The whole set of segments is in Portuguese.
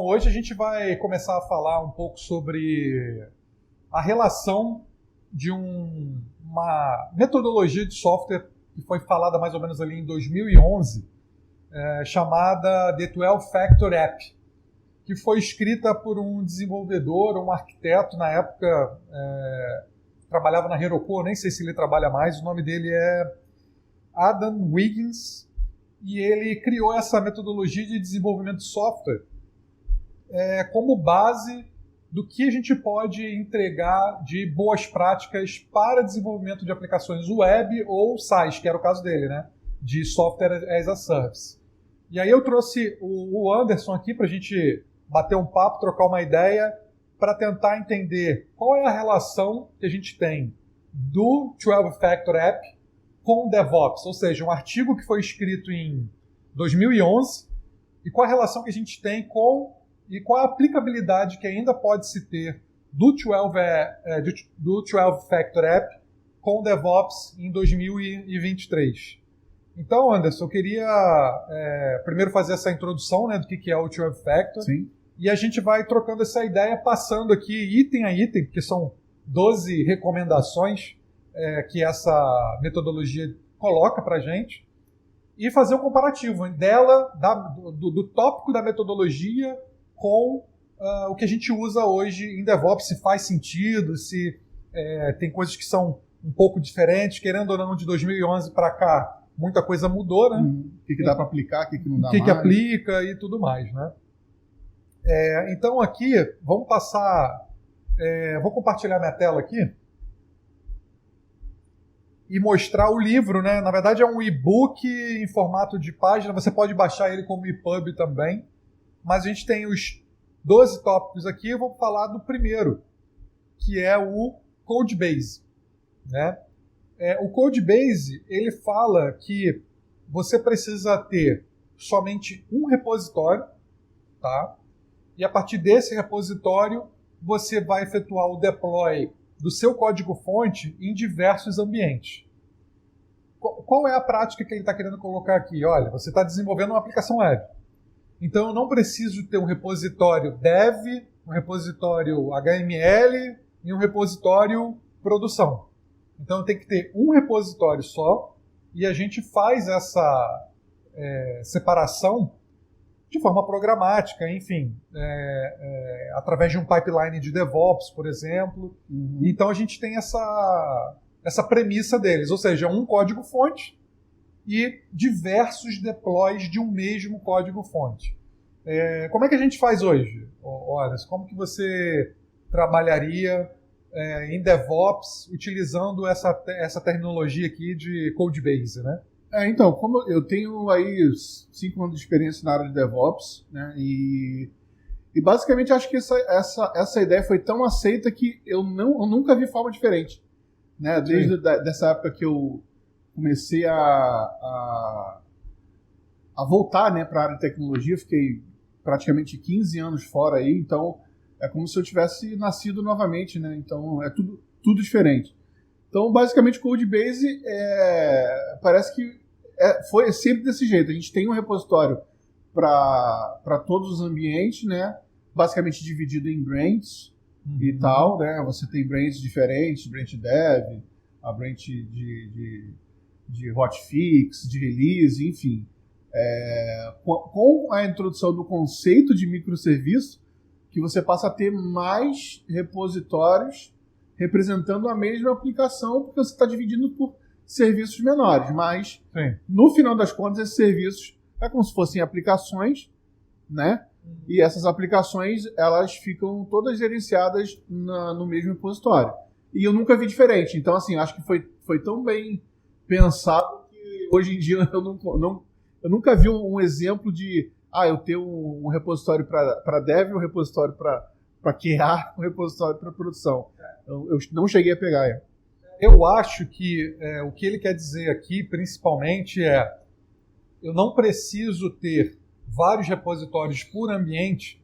hoje a gente vai começar a falar um pouco sobre a relação de uma metodologia de software que foi falada mais ou menos ali em 2011, chamada The 12 Factor App, que foi escrita por um desenvolvedor, um arquiteto, na época trabalhava na Heroku, nem sei se ele trabalha mais, o nome dele é Adam Wiggins, e ele criou essa metodologia de desenvolvimento de software como base do que a gente pode entregar de boas práticas para desenvolvimento de aplicações web ou SaaS, que era o caso dele, né? De Software as a Service. E aí eu trouxe o Anderson aqui para a gente bater um papo, trocar uma ideia, para tentar entender qual é a relação que a gente tem do 12 Factor App com DevOps, ou seja, um artigo que foi escrito em 2011 e qual a relação que a gente tem e qual a aplicabilidade que ainda pode se ter do 12 Factor App com DevOps em 2023. Então, Anderson, eu queria primeiro fazer essa introdução, né, do que é o 12 Factor. Sim. E a gente vai trocando essa ideia, passando aqui item a item, porque são 12 recomendações que essa metodologia coloca para a gente, e fazer um comparativo dela, do tópico da metodologia com o que a gente usa hoje em DevOps, se faz sentido, se tem coisas que são um pouco diferentes, querendo ou não, de 2011 para cá, muita coisa mudou, né? O que dá para aplicar, o que não dá mais. O que aplica e tudo mais, né? Então aqui, vamos passar... vou compartilhar minha tela aqui e mostrar o livro, né? Na verdade é um e-book em formato de página, você pode baixar ele como EPUB também, mas a gente tem os 12 tópicos aqui, eu vou falar do primeiro, que é o Codebase, né? O Codebase, ele fala que você precisa ter somente um repositório, tá? E a partir desse repositório, você vai efetuar o deploy do seu código-fonte em diversos ambientes. Qual é a prática que ele está querendo colocar aqui? Olha, você está desenvolvendo uma aplicação web. Então, eu não preciso ter um repositório dev, um repositório HTML e um repositório produção. Então, tem que ter um repositório só e a gente faz essa separação de forma programática, enfim, através de um pipeline de DevOps, por exemplo. Uhum. Então, a gente tem essa premissa deles, ou seja, um código-fonte e diversos deploys de um mesmo código-fonte. Como é que a gente faz hoje, Horace? Como que você trabalharia em DevOps utilizando essa terminologia aqui de Codebase, né? Então, como eu tenho aí 5 anos de experiência na área de DevOps, né, e basicamente acho que essa ideia foi tão aceita que eu nunca vi forma diferente, né? Desde dessa época que eu comecei a voltar, né, para a área de tecnologia, fiquei praticamente 15 anos fora aí, então é como se eu tivesse nascido novamente, né? Então é tudo diferente. Então, basicamente, Codebase parece que foi sempre desse jeito. A gente tem um repositório para todos os ambientes, né? Basicamente dividido em branches e tal, né? Você tem branches diferentes, branch dev, a branch de hotfix, de release, enfim. Com a introdução do conceito de microserviço, que você passa a ter mais repositórios representando a mesma aplicação, porque você está dividindo por serviços menores. Mas, no final das contas, esses serviços é como se fossem aplicações, né? E essas aplicações, elas ficam todas gerenciadas no mesmo repositório. E eu nunca vi diferente. Então, assim, acho que foi tão bem pensado que hoje em dia eu nunca vi um exemplo de eu tenho um repositório para dev, um repositório para QA, um repositório para produção. Eu não cheguei a pegar. Eu acho que o que ele quer dizer aqui, principalmente, eu não preciso ter vários repositórios por ambiente,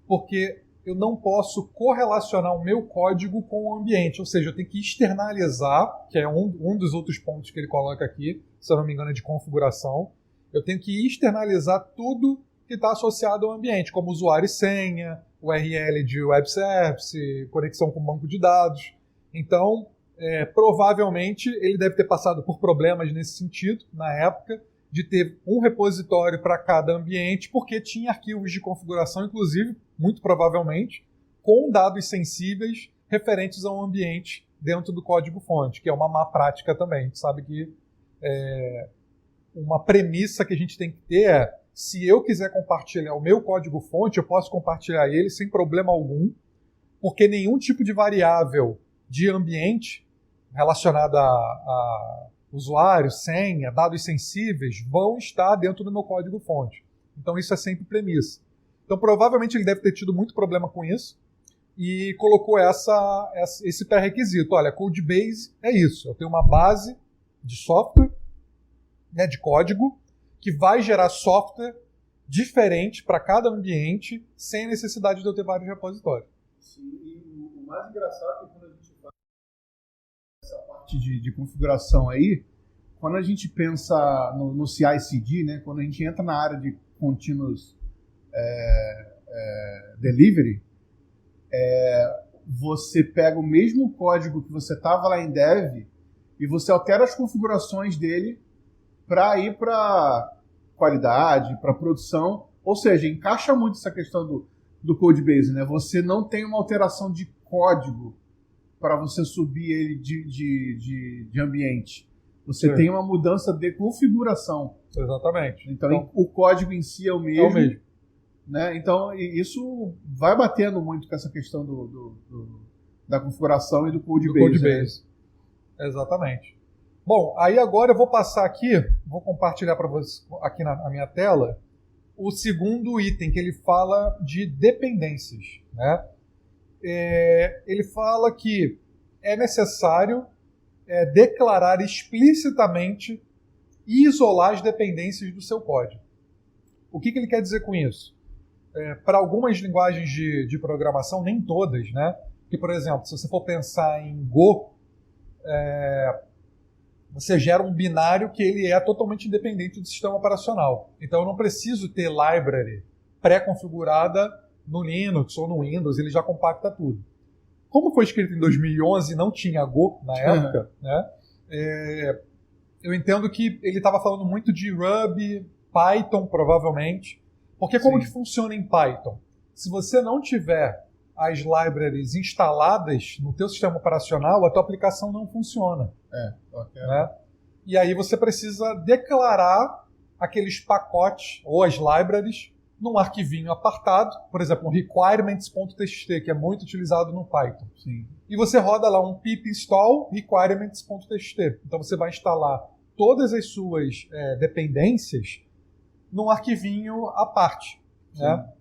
porque eu não posso correlacionar o meu código com o ambiente. Ou seja, eu tenho que externalizar, que é um dos outros pontos que ele coloca aqui, se eu não me engano é de configuração. Eu tenho que externalizar tudo que está associado ao ambiente, como usuário e senha, URL de web service, conexão com banco de dados. Então, provavelmente, ele deve ter passado por problemas nesse sentido, na época, de ter um repositório para cada ambiente, porque tinha arquivos de configuração, inclusive, muito provavelmente, com dados sensíveis referentes a um ambiente dentro do código-fonte, que é uma má prática também. A gente sabe que uma premissa que a gente tem que ter é: se eu quiser compartilhar o meu código-fonte, eu posso compartilhar ele sem problema algum, porque nenhum tipo de variável de ambiente relacionada a usuário, senha, dados sensíveis vão estar dentro do meu código-fonte. Então isso é sempre premissa. Então provavelmente ele deve ter tido muito problema com isso e colocou esse pré-requisito. Olha, Codebase é isso. Eu tenho uma base de software, né, de código, que vai gerar software diferente para cada ambiente, sem a necessidade de eu ter vários repositórios. Sim, e o mais engraçado é que quando a gente faz essa parte de configuração aí, quando a gente pensa no CI/CD, né, quando a gente entra na área de Continuous Delivery, você pega o mesmo código que você estava lá em dev e você altera as configurações dele para ir para qualidade, para produção, ou seja, encaixa muito essa questão do Codebase, né? Você não tem uma alteração de código para você subir ele de ambiente. Você tem uma mudança de configuração. Exatamente. Então o código em si é o mesmo. É o mesmo. Né? Então isso vai batendo muito com essa questão da configuração e do Codebase. Né? Exatamente. Bom, aí agora eu vou passar aqui, vou compartilhar para vocês aqui na minha tela o segundo item, que ele fala de dependências. Né? Ele fala que é necessário declarar explicitamente e isolar as dependências do seu código. O que ele quer dizer com isso? Para algumas linguagens de programação, nem todas, né? Que, por exemplo, se você for pensar em Go, você gera um binário que ele é totalmente independente do sistema operacional. Então eu não preciso ter library pré-configurada no Linux ou no Windows, ele já compacta tudo. Como foi escrito em 2011 e não tinha Go na época, né? Eu entendo que ele estava falando muito de Ruby, Python, provavelmente. Porque como que funciona em Python? Se você não tiver as libraries instaladas no teu sistema operacional, a tua aplicação não funciona. Né? E aí você precisa declarar aqueles pacotes ou as libraries num arquivinho apartado, por exemplo, um requirements.txt, que é muito utilizado no Python. Sim. E você roda lá um pip install requirements.txt. Então você vai instalar todas as suas dependências num arquivinho à parte. Né?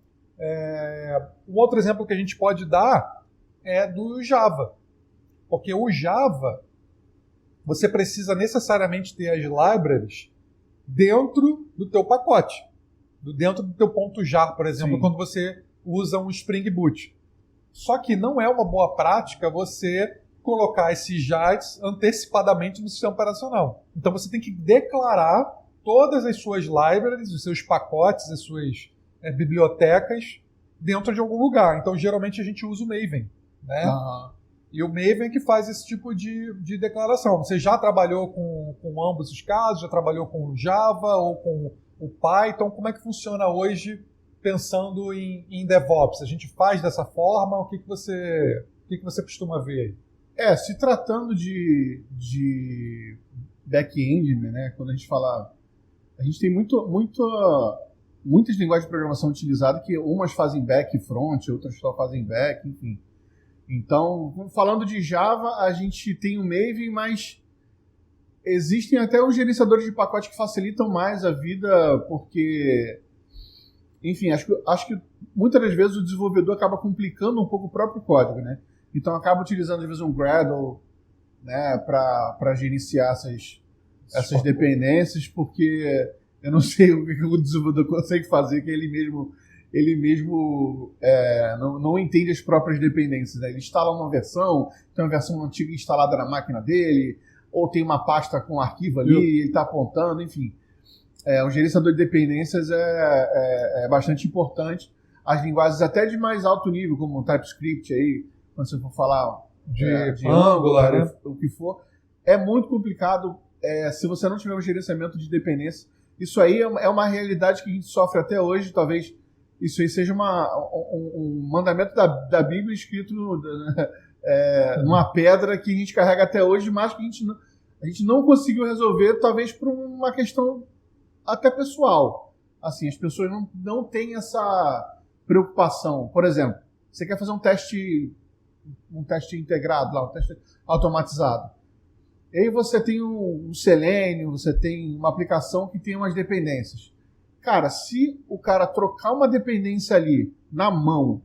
Um outro exemplo que a gente pode dar é do Java. Porque o Java, você precisa necessariamente ter as libraries dentro do teu pacote. Dentro do teu .jar, por exemplo, quando você usa um Spring Boot. Só que não é uma boa prática você colocar esses jars antecipadamente no sistema operacional. Então você tem que declarar todas as suas libraries, os seus pacotes, as suas bibliotecas dentro de algum lugar. Então geralmente a gente usa o Maven. Né? E o Maven é que faz esse tipo de declaração. Você já trabalhou com ambos os casos? Já trabalhou com o Java ou com o Python? Como é que funciona hoje pensando em DevOps? A gente faz dessa forma? O que você costuma ver aí? Se tratando de back-end, né, quando a gente fala... A gente tem muitas linguagens de programação utilizadas que umas fazem back e front, outras só fazem back, enfim. Então, falando de Java, a gente tem o Maven, mas existem até os gerenciadores de pacote que facilitam mais a vida, porque, enfim, acho que muitas das vezes o desenvolvedor acaba complicando um pouco o próprio código, né? Então acaba utilizando às vezes um Gradle, né, para gerenciar essas dependências, porque eu não sei o que o desenvolvedor consegue fazer, que ele mesmo não entende as próprias dependências. Né? Ele instala uma versão, tem uma versão antiga instalada na máquina dele, ou tem uma pasta com um arquivo ali, ele está apontando, enfim. O gerenciador de dependências é bastante importante. As linguagens até de mais alto nível, como o TypeScript, aí, quando você for falar de Angular, né? O que for, é muito complicado se você não tiver um gerenciamento de dependência. Isso aí é uma realidade que a gente sofre até hoje. Talvez isso aí seja um mandamento da Bíblia escrito numa pedra que a gente carrega até hoje, mas que a gente não conseguiu resolver, talvez por uma questão até pessoal. Assim, as pessoas não têm essa preocupação. Por exemplo, você quer fazer um teste integrado, um teste automatizado. E aí você tem um Selenium, você tem uma aplicação que tem umas dependências. Cara, se o cara trocar uma dependência ali na mão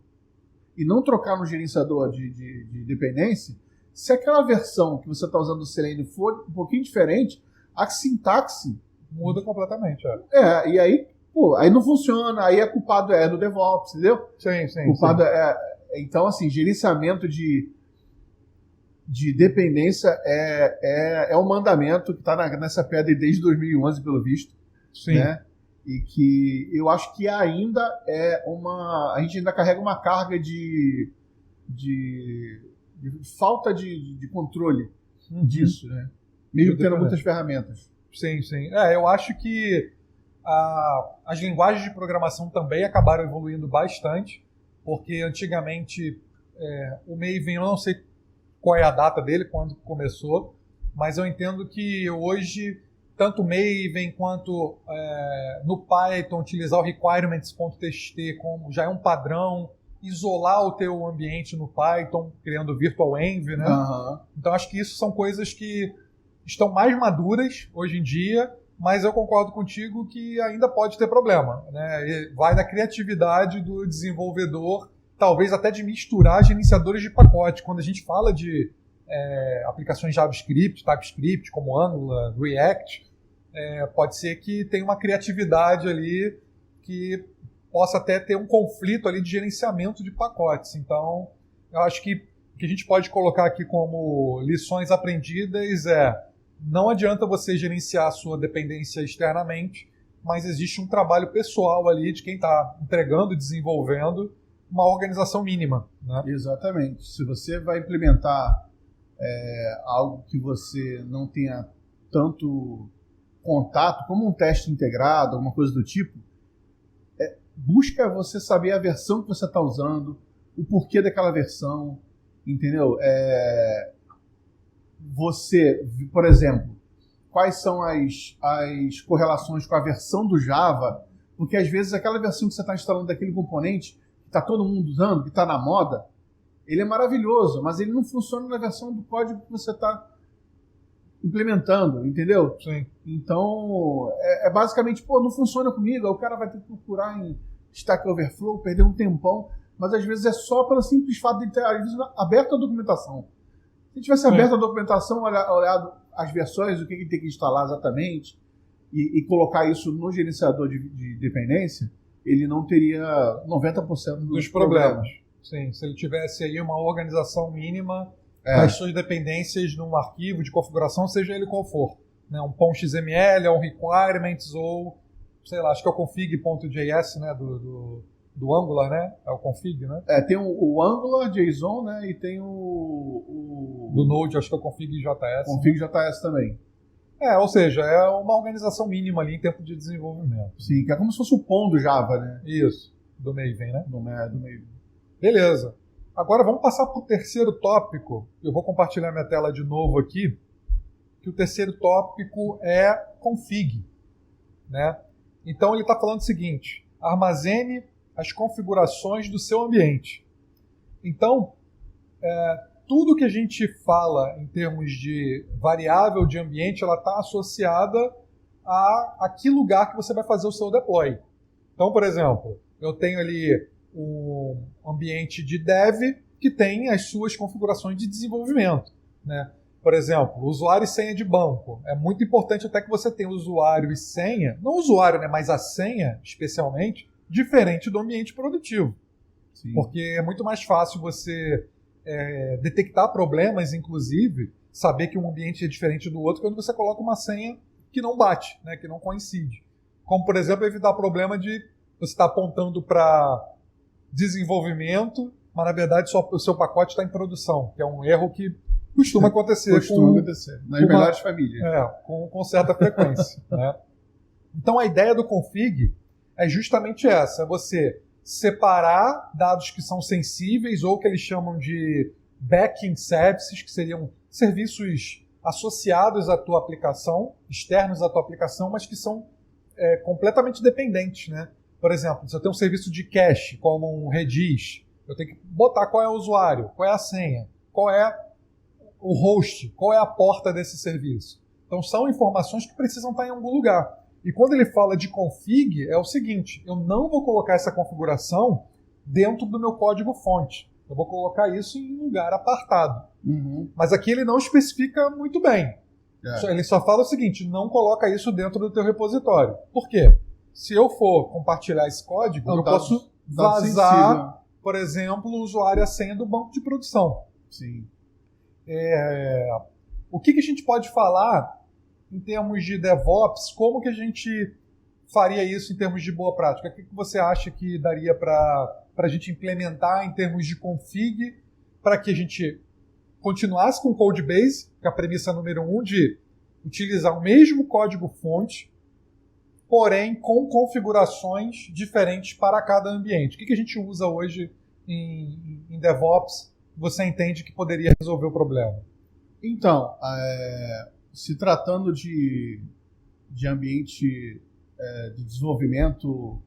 e não trocar no gerenciador de dependência, se aquela versão que você está usando do Selenium for um pouquinho diferente, a sintaxe muda completamente. E aí, aí não funciona, aí culpado do DevOps, entendeu? Sim. Culpado então, assim, gerenciamento de dependência é um mandamento que está nessa pedra desde 2011, pelo visto. Sim. Né? E que eu acho que ainda a gente ainda carrega uma carga de falta de controle disso, né? Mesmo tendo muitas ferramentas. Sim. Eu acho que as linguagens de programação também acabaram evoluindo bastante, porque antigamente o Maven, eu não sei qual é a data dele, quando começou, mas eu entendo que hoje tanto Maven quanto no Python utilizar o requirements.txt como já é um padrão, isolar o teu ambiente no Python, criando virtual env, né? Uhum. Então acho que isso são coisas que estão mais maduras hoje em dia, mas eu concordo contigo que ainda pode ter problema, né? E vai da criatividade do desenvolvedor, talvez até de misturar gerenciadores de pacote. Quando a gente fala de aplicações JavaScript, TypeScript, como Angular, React, pode ser que tenha uma criatividade ali que possa até ter um conflito ali de gerenciamento de pacotes. Então, eu acho que o que a gente pode colocar aqui como lições aprendidas não adianta você gerenciar a sua dependência externamente, mas existe um trabalho pessoal ali de quem está entregando e desenvolvendo uma organização mínima, né? Exatamente. Se você vai implementar algo que você não tenha tanto contato, como um teste integrado, alguma coisa do tipo, busca você saber a versão que você está usando, o porquê daquela versão, entendeu? Você, por exemplo, quais são as correlações com a versão do Java, porque às vezes aquela versão que você está instalando daquele componente, que está todo mundo usando, que está na moda, ele é maravilhoso, mas ele não funciona na versão do código que você está implementando, entendeu? Sim. Então, basicamente, não funciona comigo, aí o cara vai ter que procurar em Stack Overflow, perder um tempão, mas às vezes é só pelo simples fato de ter aberto a documentação. Se tivesse aberto a documentação, olhado as versões, o que tem que instalar exatamente, e colocar isso no gerenciador de dependência, ele não teria 90% dos problemas. Sim, se ele tivesse aí uma organização mínima das suas dependências num arquivo de configuração, seja ele qual for, né? Um .xml, um requirements, ou, sei lá, acho que é o config.js, né? Do Angular, né? É o config, né? Tem o Angular JSON, né? E tem o do Node, acho que é o config.js. Config.js também. Ou seja, é uma organização mínima ali em tempo de desenvolvimento. Sim, que é como se fosse o POM do Java, né? Isso, do Maven, né? Do Maven. Beleza. Agora vamos passar para o terceiro tópico. Eu vou compartilhar minha tela de novo aqui. Que o terceiro tópico é config, né? Então ele está falando o seguinte: armazene as configurações do seu ambiente. Então, tudo que a gente fala em termos de variável de ambiente, ela está associada a que lugar que você vai fazer o seu deploy. Então, por exemplo, eu tenho ali um ambiente de dev que tem as suas configurações de desenvolvimento, né? Por exemplo, usuário e senha de banco. É muito importante até que você tenha usuário e senha, não usuário, né, mas a senha, especialmente, diferente do ambiente produtivo. Sim. Porque é muito mais fácil você detectar problemas, inclusive, saber que um ambiente é diferente do outro quando você coloca uma senha que não bate, né, que não coincide. Como, por exemplo, evitar problema de você estar apontando para desenvolvimento, mas na verdade o seu pacote está em produção, que é um erro que costuma acontecer. Nas melhores famílias. Com certa frequência. Né? Então a ideia do config é justamente essa, é você separar dados que são sensíveis ou que eles chamam de backend services, que seriam serviços associados à tua aplicação, externos à tua aplicação, mas que são completamente dependentes. Né? Por exemplo, se eu tenho um serviço de cache, como um Redis, eu tenho que botar qual é o usuário, qual é a senha, qual é o host, qual é a porta desse serviço. Então são informações que precisam estar em algum lugar. E quando ele fala de config, é o seguinte, eu não vou colocar essa configuração dentro do meu código-fonte. Eu vou colocar isso em um lugar apartado. Uhum. Mas aqui ele não especifica muito bem. Ele só fala o seguinte, não coloca isso dentro do teu repositório. Por quê? Se eu for compartilhar esse código, eu posso vazar, por exemplo, o usuário e a senha do banco de produção. Sim. O que a gente pode falar em termos de DevOps? Como que a gente faria isso em termos de boa prática? O que você acha que daria para a gente implementar em termos de config para que a gente continuasse com o Codebase, que é a premissa número 1 de utilizar o mesmo código-fonte, porém com configurações diferentes para cada ambiente? O que a gente usa hoje em DevOps? Você entende que poderia resolver o problema? Então, se tratando de ambiente de desenvolvimento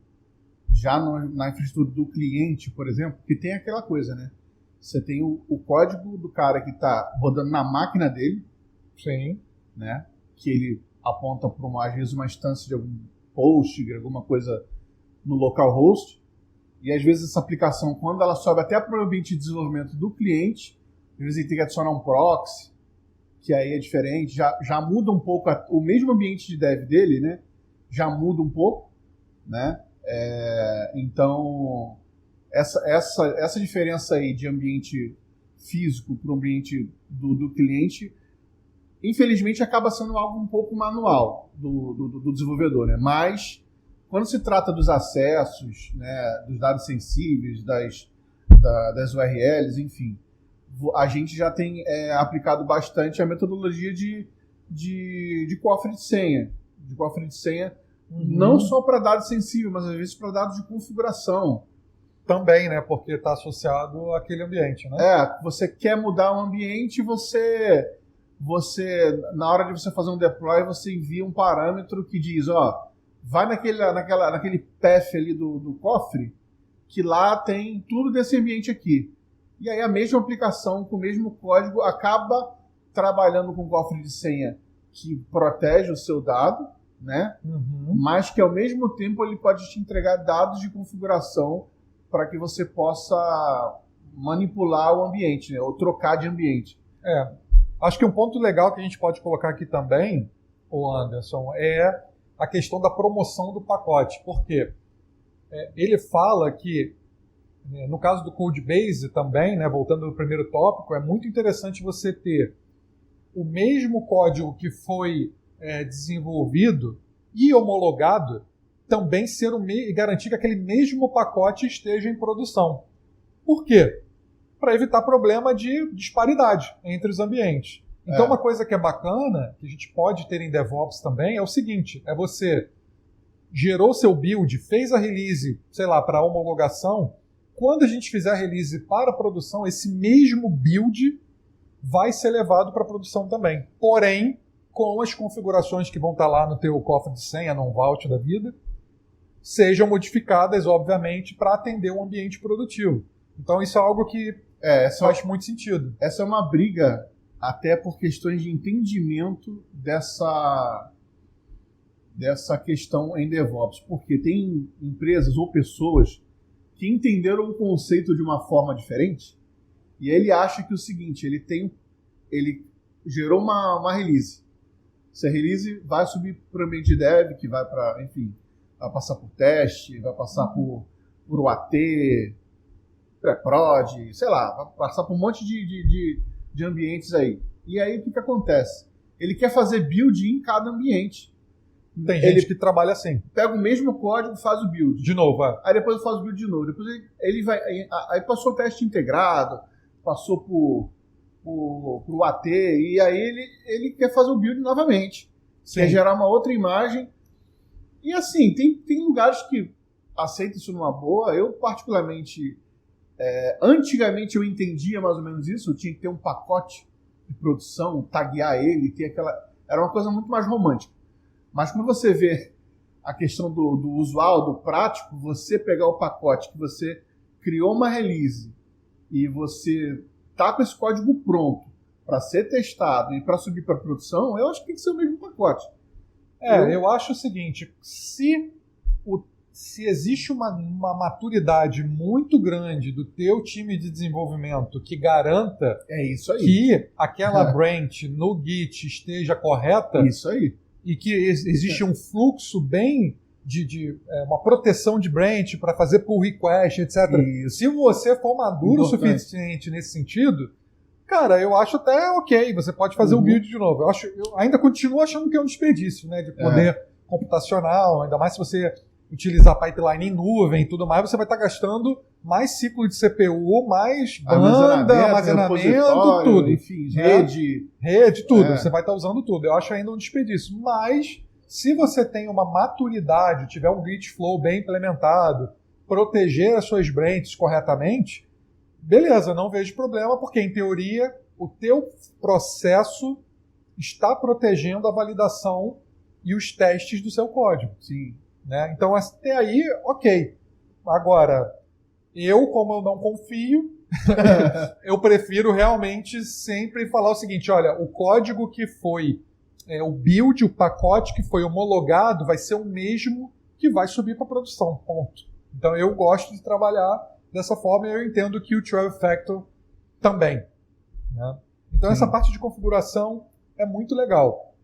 já na infraestrutura do cliente, por exemplo, que tem aquela coisa, né? Você tem o código do cara que está rodando na máquina dele, sim, né? Que ele aponta para às vezes uma instância de algum Postgre, alguma coisa no localhost, e às vezes essa aplicação, quando ela sobe até para o ambiente de desenvolvimento do cliente, às vezes ele tem que adicionar um proxy, que aí é diferente, já muda um pouco o mesmo ambiente de dev dele, né? Já muda um pouco, né? Então essa diferença aí de ambiente físico para o ambiente do cliente, infelizmente acaba sendo algo um pouco manual do desenvolvedor, né? Mas quando se trata dos acessos, né, dos dados sensíveis, das URLs, enfim, a gente já tem aplicado bastante a metodologia de cofre de senha. De cofre de senha, não só para dados sensíveis, mas às vezes para dados de configuração. Também, né? Porque está associado àquele ambiente, né? Você quer mudar o ambiente, você na hora de você fazer um deploy, você envia um parâmetro que diz, vai naquele path ali do cofre, que lá tem tudo desse ambiente aqui. E aí a mesma aplicação, com o mesmo código, acaba trabalhando com cofre de senha que protege o seu dado, né? Uhum. Mas que ao mesmo tempo ele pode te entregar dados de configuração para que você possa manipular o ambiente, né? Ou trocar de ambiente. Acho que um ponto legal que a gente pode colocar aqui também, Anderson, é a questão da promoção do pacote. Por quê? Ele fala que, no caso do Codebase também, né, voltando ao primeiro tópico, é muito interessante você ter o mesmo código que foi desenvolvido e homologado também e garantir que aquele mesmo pacote esteja em produção. Por quê? Para evitar problema de disparidade entre os ambientes. Então, uma coisa que é bacana, que a gente pode ter em DevOps também, é o seguinte, você gerou seu build, fez a release, sei lá, para homologação, quando a gente fizer a release para a produção, esse mesmo build vai ser levado para a produção também. Porém, com as configurações que vão estar lá no teu cofre de senha, no vault da vida, sejam modificadas, obviamente, para atender um ambiente produtivo. Então, isso é algo que faz muito sentido. Essa é uma briga até por questões de entendimento dessa questão em DevOps. Porque tem empresas ou pessoas que entenderam o conceito de uma forma diferente, e ele acha que é o seguinte, ele gerou uma release. Essa release vai subir para o ambiente de dev, que vai para, enfim, vai passar por teste, vai passar por UAT, pré-prod, sei lá, vai passar por um monte de ambientes aí. E aí o que acontece? Ele quer fazer build em cada ambiente. Tem gente que trabalha assim. Pega o mesmo código, faz o build. De novo, Aí depois faz o build de novo. Depois ele vai. Aí passou o teste integrado, passou pro AT, e aí ele quer fazer o build novamente. Sim. Quer gerar uma outra imagem. E assim, tem lugares que aceitam isso numa boa. Eu, particularmente, antigamente eu entendia mais ou menos isso. Eu tinha que ter um pacote de produção, taguear ele, ter aquela. Era uma coisa muito mais romântica. Mas quando você vê a questão do usual, do prático, você pegar o pacote que você criou uma release e você tá com esse código pronto para ser testado e para subir para produção, eu acho que tem que ser o mesmo pacote. Eu acho o seguinte, se existe uma maturidade muito grande do teu time de desenvolvimento que garanta isso aí. que aquela branch no Git esteja correta, isso aí. E que existe um fluxo bem de uma proteção de branch para fazer pull request, etc. Isso. Se você for maduro o suficiente nesse sentido, cara, eu acho até ok, você pode fazer o build de novo. Eu ainda continuo achando que é um desperdício, né, de poder computacional, ainda mais se você utilizar pipeline em nuvem e tudo mais, você vai estar gastando mais ciclo de CPU, mais banda, armazenamento, tudo. Enfim, rede, tudo. Você vai estar usando tudo. Eu acho ainda um desperdício. Mas, se você tem uma maturidade, tiver um git flow bem implementado, proteger as suas branches corretamente, beleza, não vejo problema, porque, em teoria, o teu processo está protegendo a validação e os testes do seu código. Sim. Né? Então, até aí, ok. Agora, como eu não confio, eu prefiro realmente sempre falar o seguinte, olha, o código que foi, o build, o pacote que foi homologado vai ser o mesmo que vai subir para produção, ponto. Então, eu gosto de trabalhar dessa forma e eu entendo que o Trail Factor também. Né? Então, essa parte de configuração é muito legal,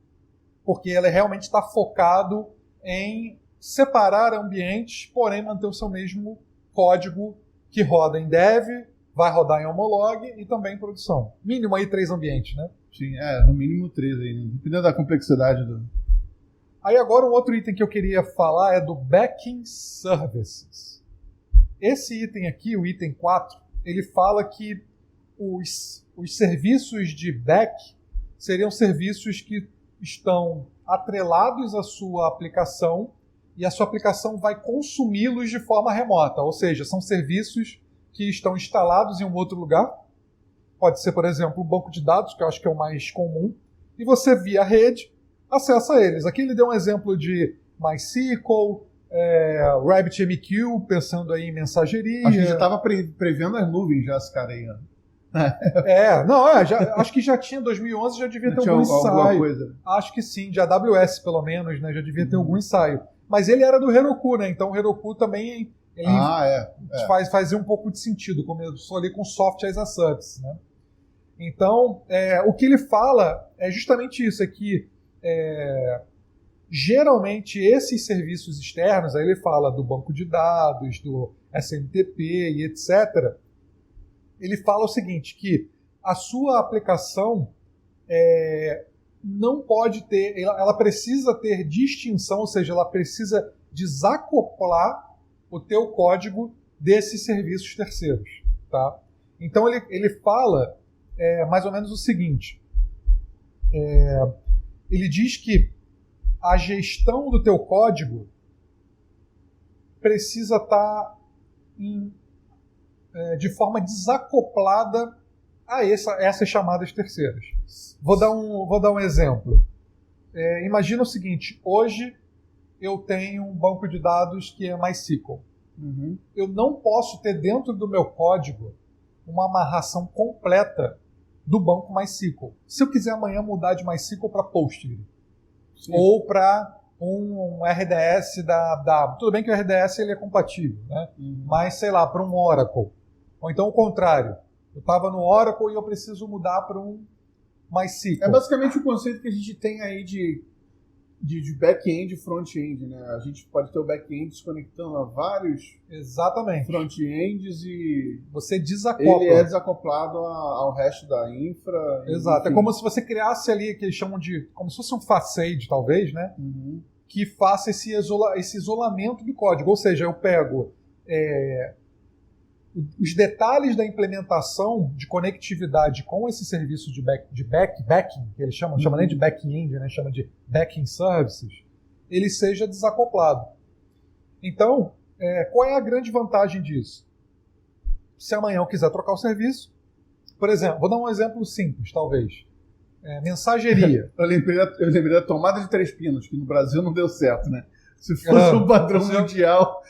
porque ela realmente está focado em separar ambientes, porém manter o seu mesmo código que roda em dev, vai rodar em homolog e também em produção. Mínimo aí 3 ambientes, né? Sim, no mínimo 3 aí, dependendo da complexidade do... Aí agora um outro item que eu queria falar é do Backing Services. Esse item aqui, o item 4, ele fala que os serviços de back seriam serviços que estão atrelados à sua aplicação e a sua aplicação vai consumi-los de forma remota. Ou seja, são serviços que estão instalados em um outro lugar. Pode ser, por exemplo, um banco de dados, que eu acho que é o mais comum. E você, via rede, acessa eles. Aqui ele deu um exemplo de MySQL, RabbitMQ, pensando aí em mensageria. Acho que já estava prevendo as nuvens já, esse cara aí. Acho que já tinha, em 2011 já devia ter algum ensaio. Coisa. Acho que sim, de AWS pelo menos, né, já devia ter algum ensaio. Mas ele era do Heroku, né? Então o Heroku também fazia um pouco de sentido, começou ali com Software as a Service, né? Então, o que ele fala é justamente isso, é que geralmente esses serviços externos, aí ele fala do banco de dados, do SMTP e etc., ele fala o seguinte, que a sua aplicação não pode ter, ela precisa ter distinção, ou seja, ela precisa desacoplar o teu código desses serviços terceiros. Tá? Então ele fala mais ou menos o seguinte, ele diz que a gestão do teu código precisa estar de forma desacoplada a essas chamadas terceiras. Vou dar um exemplo. Imagina o seguinte, hoje eu tenho um banco de dados que é MySQL. Uhum. Eu não posso ter dentro do meu código uma amarração completa do banco MySQL. Se eu quiser amanhã mudar de MySQL para Postgre, ou para um RDS da... Tudo bem que o RDS ele é compatível, né? Mas, sei lá, para um Oracle. Ou então o contrário. Eu estava no Oracle e eu preciso mudar para um MySQL. É basicamente o conceito que a gente tem aí de back-end e front-end, né? A gente pode ter o back-end se conectando a vários front-ends e você desacopla. Ele é desacoplado ao resto da infra. Exato. Enfim. É como se você criasse ali, que eles chamam de... como se fosse um facade, talvez, né? Uhum. que faça esse isolamento do código. Ou seja, eu pego os detalhes da implementação de conectividade com esse serviço de backing, que eles chamam, não chama nem de back-end, né? Chama de backing services, ele seja desacoplado. Então, qual é a grande vantagem disso? Se amanhã eu quiser trocar o serviço, por exemplo, vou dar um exemplo simples, talvez. Mensageria. Eu lembrei da tomada de 3 pinos, que no Brasil não deu certo, né? Se fosse um padrão mundial,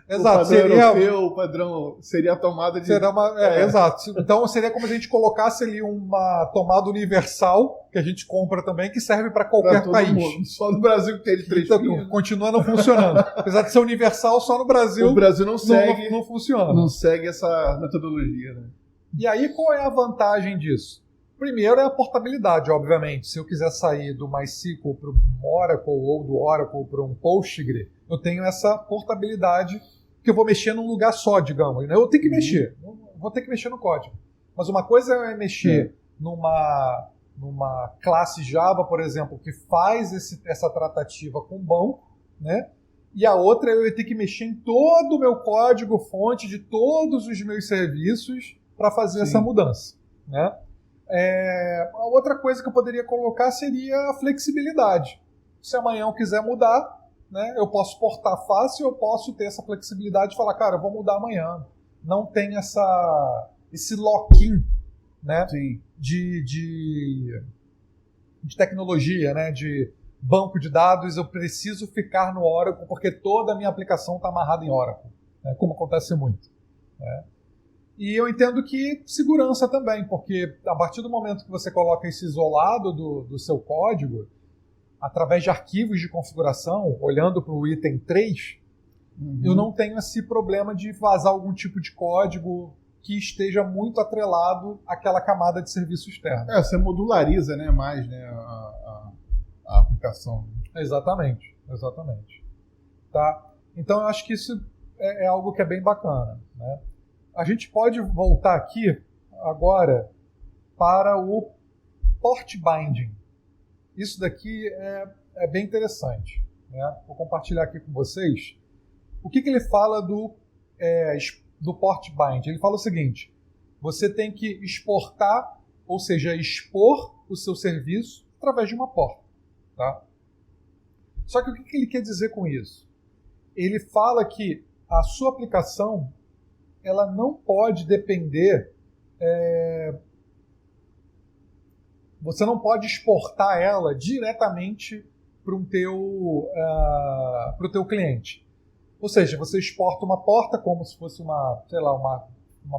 exato, o padrão europeu, o padrão seria a tomada de... Exato. Então seria como se a gente colocasse ali uma tomada universal, que a gente compra também, que serve para qualquer país. Mundo. Só no Brasil que tem de 3 pinos. Continua não funcionando. Apesar de ser universal, só no Brasil... O Brasil não segue... Não funciona. Não segue essa metodologia, né? E aí, qual é a vantagem disso? Primeiro é a portabilidade, obviamente. Se eu quiser sair do MySQL para o Oracle ou do Oracle para um Postgre, eu tenho essa portabilidade que eu vou mexer num lugar só, digamos. Eu tenho que mexer, vou ter que mexer no código. Mas uma coisa é mexer numa classe Java, por exemplo, que faz essa tratativa com banco, né? E a outra é eu ter que mexer em todo o meu código fonte de todos os meus serviços para fazer essa mudança, né? A outra coisa que eu poderia colocar seria a flexibilidade. Se amanhã eu quiser mudar, né, eu posso portar fácil, eu posso ter essa flexibilidade de falar, cara, eu vou mudar amanhã. Não tem esse lock-in, né, de tecnologia, né, de banco de dados, eu preciso ficar no Oracle porque toda a minha aplicação está amarrada em Oracle, né, como acontece muito, né. E eu entendo que segurança também, porque a partir do momento que você coloca isso isolado do seu código, através de arquivos de configuração, olhando para o item 3, eu não tenho esse problema de vazar algum tipo de código que esteja muito atrelado àquela camada de serviço externo. Você modulariza, né, mais, né, a aplicação. Exatamente. Tá? Então eu acho que isso é algo que é bem bacana, né? A gente pode voltar aqui agora para o port binding. Isso daqui é bem interessante, né? Vou compartilhar aqui com vocês. O que ele fala do port binding? Ele fala o seguinte: você tem que exportar, ou seja, expor o seu serviço através de uma porta. Tá? Só que o que ele quer dizer com isso? Ele fala que a sua aplicação ela não pode depender, você não pode exportar ela diretamente para o teu cliente. Ou seja, você exporta uma porta como se fosse uma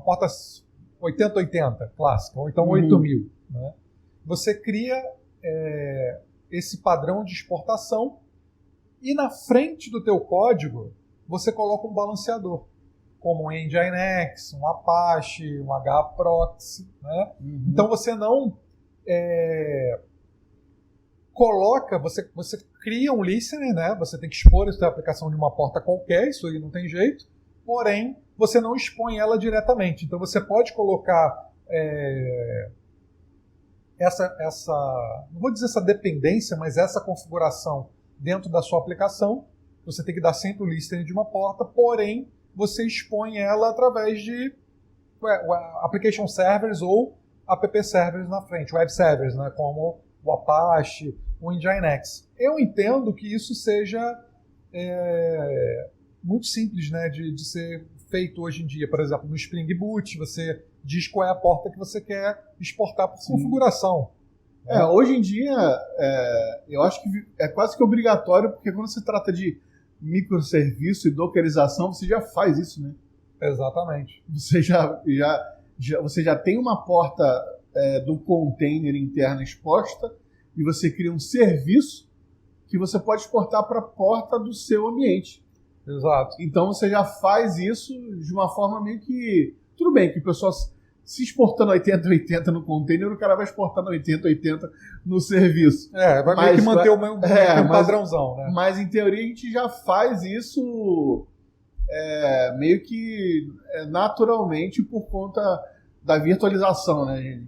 porta 8080 clássica, ou então 8000. Né? Você cria esse padrão de exportação e na frente do teu código você coloca um balanceador, como um Nginx, um Apache, um HProxy, né? Então você não coloca, você cria um listener, né? Você tem que expor a sua aplicação de uma porta qualquer, isso aí não tem jeito, porém você não expõe ela diretamente. Então você pode colocar não vou dizer essa dependência, mas essa configuração dentro da sua aplicação. Você tem que dar sempre o listener de uma porta, porém você expõe ela através de application servers ou app servers na frente, web servers, né, como o Apache, o Nginx. Eu entendo que isso seja muito simples, né, de ser feito hoje em dia. Por exemplo, no Spring Boot, você diz qual é a porta que você quer exportar por configuração. Hoje em dia, eu acho que é quase que obrigatório, porque quando se trata de microserviço e dockerização, você já faz isso, né? Exatamente. Você já tem uma porta do container interno exposta e você cria um serviço que você pode exportar para a porta do seu ambiente. Exato. Então você já faz isso de uma forma meio que... Tudo bem que o pessoal se exportando 8080 no container, o cara vai exportando 8080 no serviço. Vai meio que manter o mesmo padrãozão, né? Mas em teoria a gente já faz isso meio que naturalmente por conta da virtualização, né?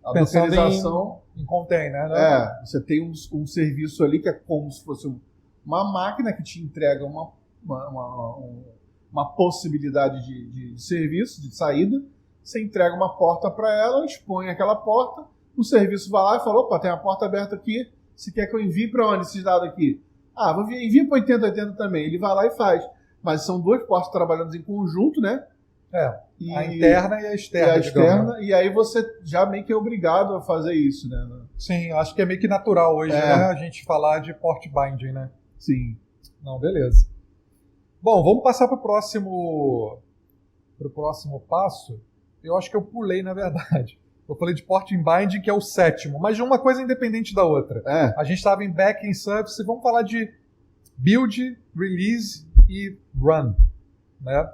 A Pensando dockerização em container, né? você tem um serviço ali que é como se fosse uma máquina que te entrega uma possibilidade de serviço, de saída. Você entrega uma porta para ela, expõe aquela porta, o serviço vai lá e fala, opa, tem uma porta aberta aqui, você quer que eu envie para onde esses dados aqui? Envia para 8080 também. Ele vai lá e faz. Mas são duas portas trabalhando em conjunto, né? A interna e a externa. E aí você já meio que é obrigado a fazer isso, né? Sim, acho que é meio que natural hoje, né? A gente falar de port binding, né? Sim. Não, beleza. Bom, vamos passar para o próximo passo. Eu acho que eu pulei, na verdade. Eu falei de porting binding, que é o 7º, mas de uma coisa independente da outra. A gente estava em backing service, vamos falar de build, release e run, né?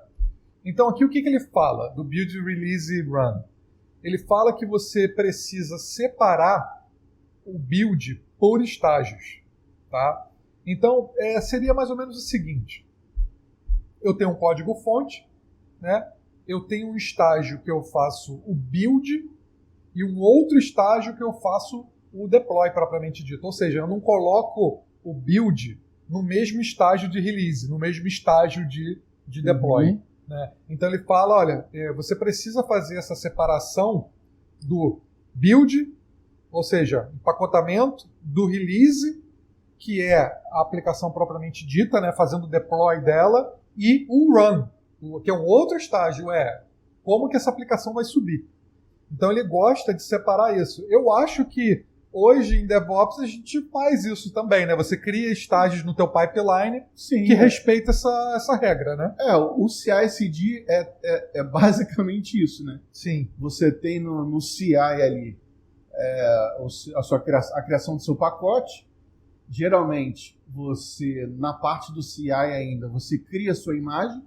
Então aqui o que ele fala do build, release e run? Ele fala que você precisa separar o build por estágios, tá? Então seria mais ou menos o seguinte: eu tenho um código fonte, né? Eu tenho um estágio que eu faço o build e um outro estágio que eu faço o deploy propriamente dito. Ou seja, eu não coloco o build no mesmo estágio de release, no mesmo estágio de deploy. Né? Então ele fala, olha, você precisa fazer essa separação do build, ou seja, empacotamento, do release, que é a aplicação propriamente dita, né, fazendo o deploy dela, e o run, que é um outro estágio, como que essa aplicação vai subir. Então ele gosta de separar isso. Eu acho que hoje em DevOps a gente faz isso também, né? Você cria estágios no teu pipeline que respeita essa regra, né? O CI/CD é basicamente isso, né? Sim. Você tem no CI ali a criação do seu pacote. Geralmente, você, na parte do CI ainda, você cria a sua imagem,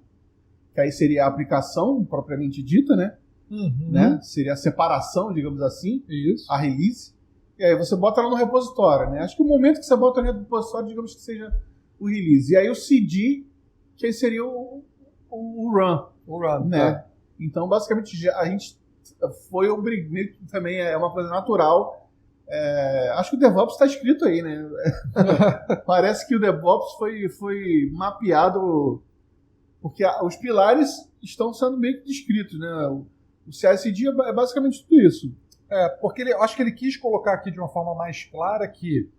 que aí seria a aplicação propriamente dita, né? Né? Seria a separação, digamos assim, a release. E aí você bota ela no repositório, né? Acho que o momento que você bota no repositório, digamos que seja o release. E aí o CD, que aí seria o run. O run, né? Tá. Então, basicamente, a gente foi obrigado, também é uma coisa natural. Acho que o DevOps está escrito aí, né? Parece que o DevOps foi mapeado, porque os pilares estão sendo meio que descritos, né? O CI/CD é basicamente tudo isso. Porque acho que ele quis colocar aqui de uma forma mais clara que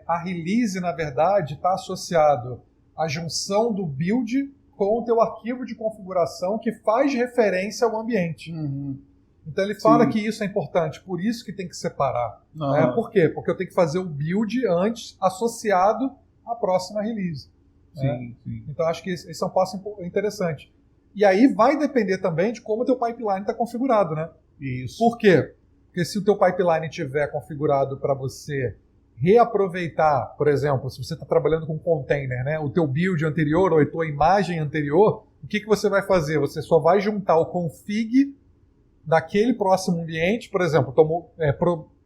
a release, na verdade, está associado à junção do build com o teu arquivo de configuração que faz referência ao ambiente. Então ele fala que isso é importante, por isso que tem que separar. Por quê? Porque eu tenho que fazer o build antes, associado à próxima release. Sim. Então acho que esse é um passo interessante. E aí vai depender também de como o teu pipeline está configurado, né? Isso. Por quê? Porque se o teu pipeline estiver configurado para você reaproveitar, por exemplo, se você está trabalhando com container, né, o teu build anterior ou a tua imagem anterior, o que você vai fazer? Você só vai juntar o config daquele próximo ambiente, por exemplo,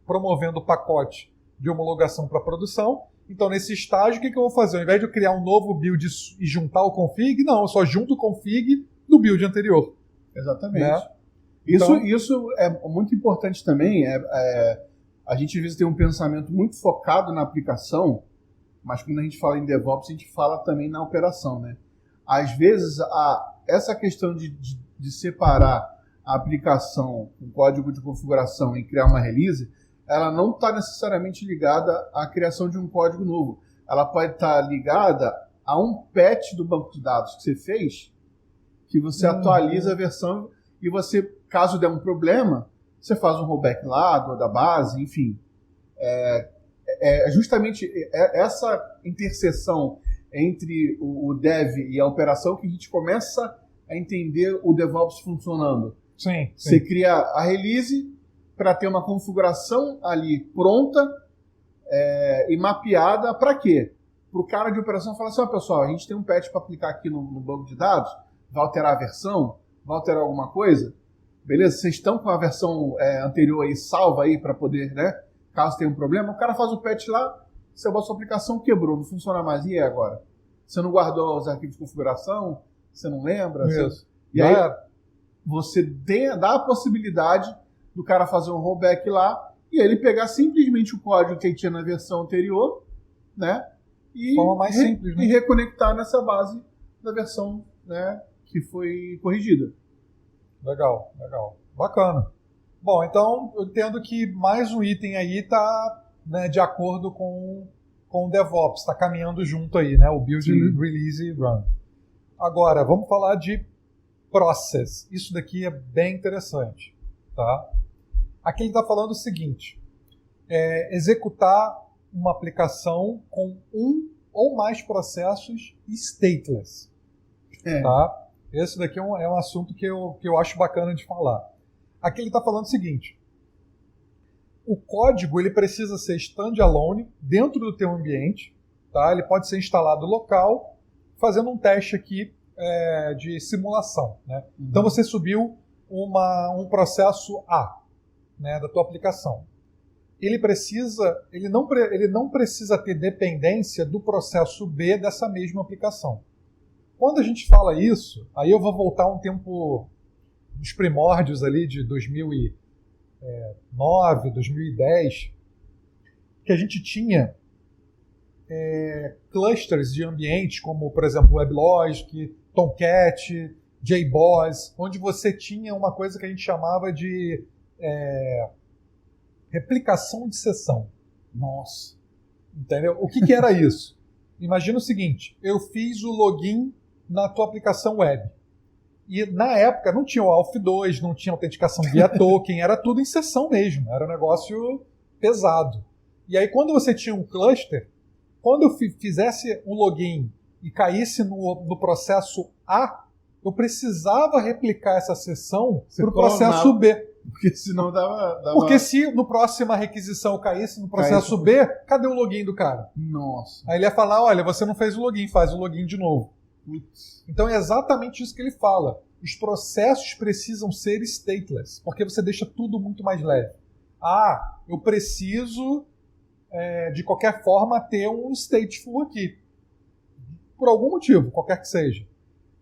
promovendo o pacote de homologação para produção. Então, nesse estágio, o que eu vou fazer? Ao invés de eu criar um novo build e juntar o config, não, eu só junto o config do build anterior. Exatamente. Né? Isso é muito importante também. A gente às vezes tem um pensamento muito focado na aplicação, mas quando a gente fala em DevOps, a gente fala também na operação, né? Às vezes, essa questão de separar a aplicação, o código de configuração e criar uma release, ela não está necessariamente ligada à criação de um código novo. Ela pode estar ligada a um patch do banco de dados que você fez, que você atualiza a versão e você, caso der um problema, você faz um rollback lá da base, enfim. Justamente essa interseção entre o dev e a operação que a gente começa a entender o DevOps funcionando. Sim. Você cria a release para ter uma configuração ali pronta e mapeada para quê? Para o cara de operação falar assim, pessoal, a gente tem um patch para aplicar aqui no banco de dados, vai alterar a versão, vai alterar alguma coisa, beleza? Vocês estão com a versão anterior aí salva aí para poder, né? Caso tenha um problema, o cara faz o patch lá, você bota a sua aplicação, quebrou, não funciona mais, e agora? Você não guardou os arquivos de configuração? Você não lembra? Isso. E aí você dá a possibilidade do cara fazer um rollback lá e ele pegar simplesmente o código que ele tinha na versão anterior, né? E, forma mais simples, né? E reconectar nessa base da versão, né, que foi corrigida. Legal. Bacana. Bom, então eu entendo que mais um item aí está, né, de acordo com o DevOps, está caminhando junto aí, né? O Build, Release e Run. Agora, vamos falar de Process. Isso daqui é bem interessante, tá? Aqui ele está falando o seguinte, executar uma aplicação com um ou mais processos stateless. Tá? Esse daqui é um assunto que eu acho bacana de falar. Aqui ele está falando o seguinte, o código ele precisa ser standalone dentro do teu ambiente, tá? Ele pode ser instalado local, fazendo um teste aqui de simulação, né? Então você subiu um processo A, né, da tua aplicação. Ele não precisa ter dependência do processo B dessa mesma aplicação. Quando a gente fala isso, aí eu vou voltar um tempo dos primórdios ali de 2009, 2010, que a gente tinha clusters de ambientes, como, por exemplo, WebLogic, Tomcat, JBoss, onde você tinha uma coisa que a gente chamava de replicação de sessão. Nossa. Entendeu? O que era isso? Imagina o seguinte, eu fiz o login na tua aplicação web. E na época não tinha o ALF2, não tinha autenticação via token, era tudo em sessão mesmo, era um negócio pesado. E aí quando você tinha um cluster, quando eu fizesse um login e caísse no processo A, eu precisava replicar essa sessão para o processo B. Porque senão dava... Porque se no próxima requisição eu caísse no processo B, cadê o login do cara? Nossa. Aí ele ia falar, olha, você não fez o login, faz o login de novo. Putz. Então é exatamente isso que ele fala. Os processos precisam ser stateless, porque você deixa tudo muito mais leve. Ah, eu preciso, de qualquer forma, ter um stateful aqui. Por algum motivo, qualquer que seja.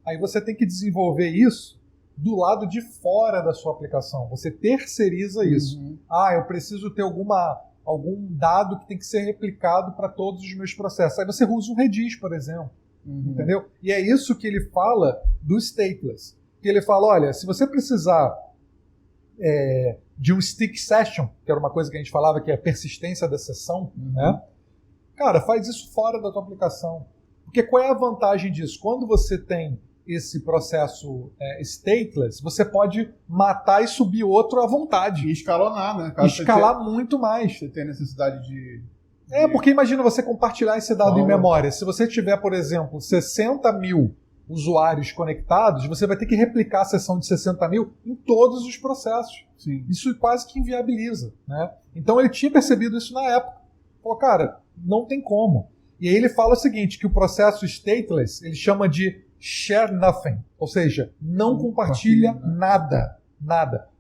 Aí você tem que desenvolver isso do lado de fora da sua aplicação. Você terceiriza isso. Ah, eu preciso ter algum dado que tem que ser replicado para todos os meus processos. Aí você usa um Redis, por exemplo. Entendeu? E é isso que ele fala do stateless. Que ele fala, olha, se você precisar de um stick session, que era uma coisa que a gente falava que é a persistência da sessão, né? Cara, faz isso fora da tua aplicação. Porque qual é a vantagem disso? Quando você tem esse processo stateless, você pode matar e subir outro à vontade. E escalonar, né? Escalar muito mais. Você tem necessidade de... Porque imagina você compartilhar esse dado em memória. Se você tiver, por exemplo, 60 mil usuários conectados, você vai ter que replicar a sessão de 60 mil em todos os processos. Sim. Isso quase que inviabiliza, né? Então ele tinha percebido isso na época. Pô, cara, não tem como. E aí ele fala o seguinte, que o processo stateless, ele chama de share nothing, ou seja, não compartilha nada.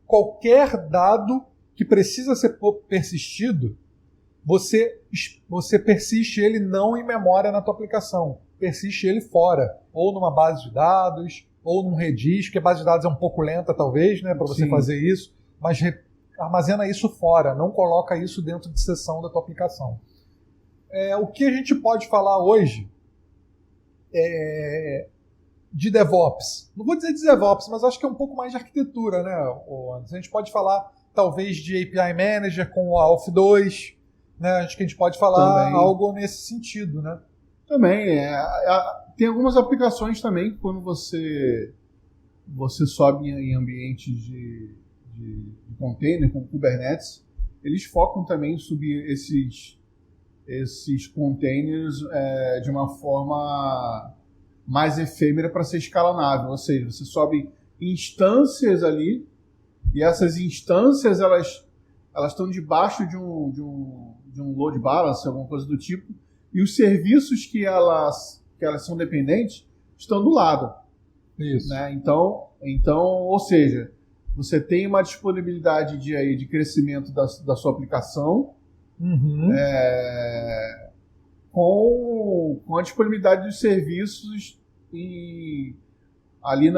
Qualquer dado que precisa ser persistido, você persiste ele não em memória na tua aplicação, persiste ele fora, ou numa base de dados, ou num Redis, porque a base de dados é um pouco lenta talvez, né, para você fazer isso, mas armazena isso fora, não coloca isso dentro de sessão da tua aplicação. O que a gente pode falar hoje de DevOps? Não vou dizer de DevOps, mas acho que é um pouco mais de arquitetura, né, Anderson? A gente pode falar talvez de API Manager com o ALF2, né? Acho que a gente pode falar também algo nesse sentido, né? Também. Tem algumas aplicações também, quando você sobe em ambientes de container, como Kubernetes, eles focam também em subir esses containers de uma forma mais efêmera para ser escalonável. Ou seja, você sobe instâncias ali, e essas instâncias elas estão debaixo de um load balance, alguma coisa do tipo, e os serviços que elas são dependentes estão do lado. Isso. Né? Então, ou seja, você tem uma disponibilidade de crescimento da sua aplicação com a disponibilidade dos serviços ali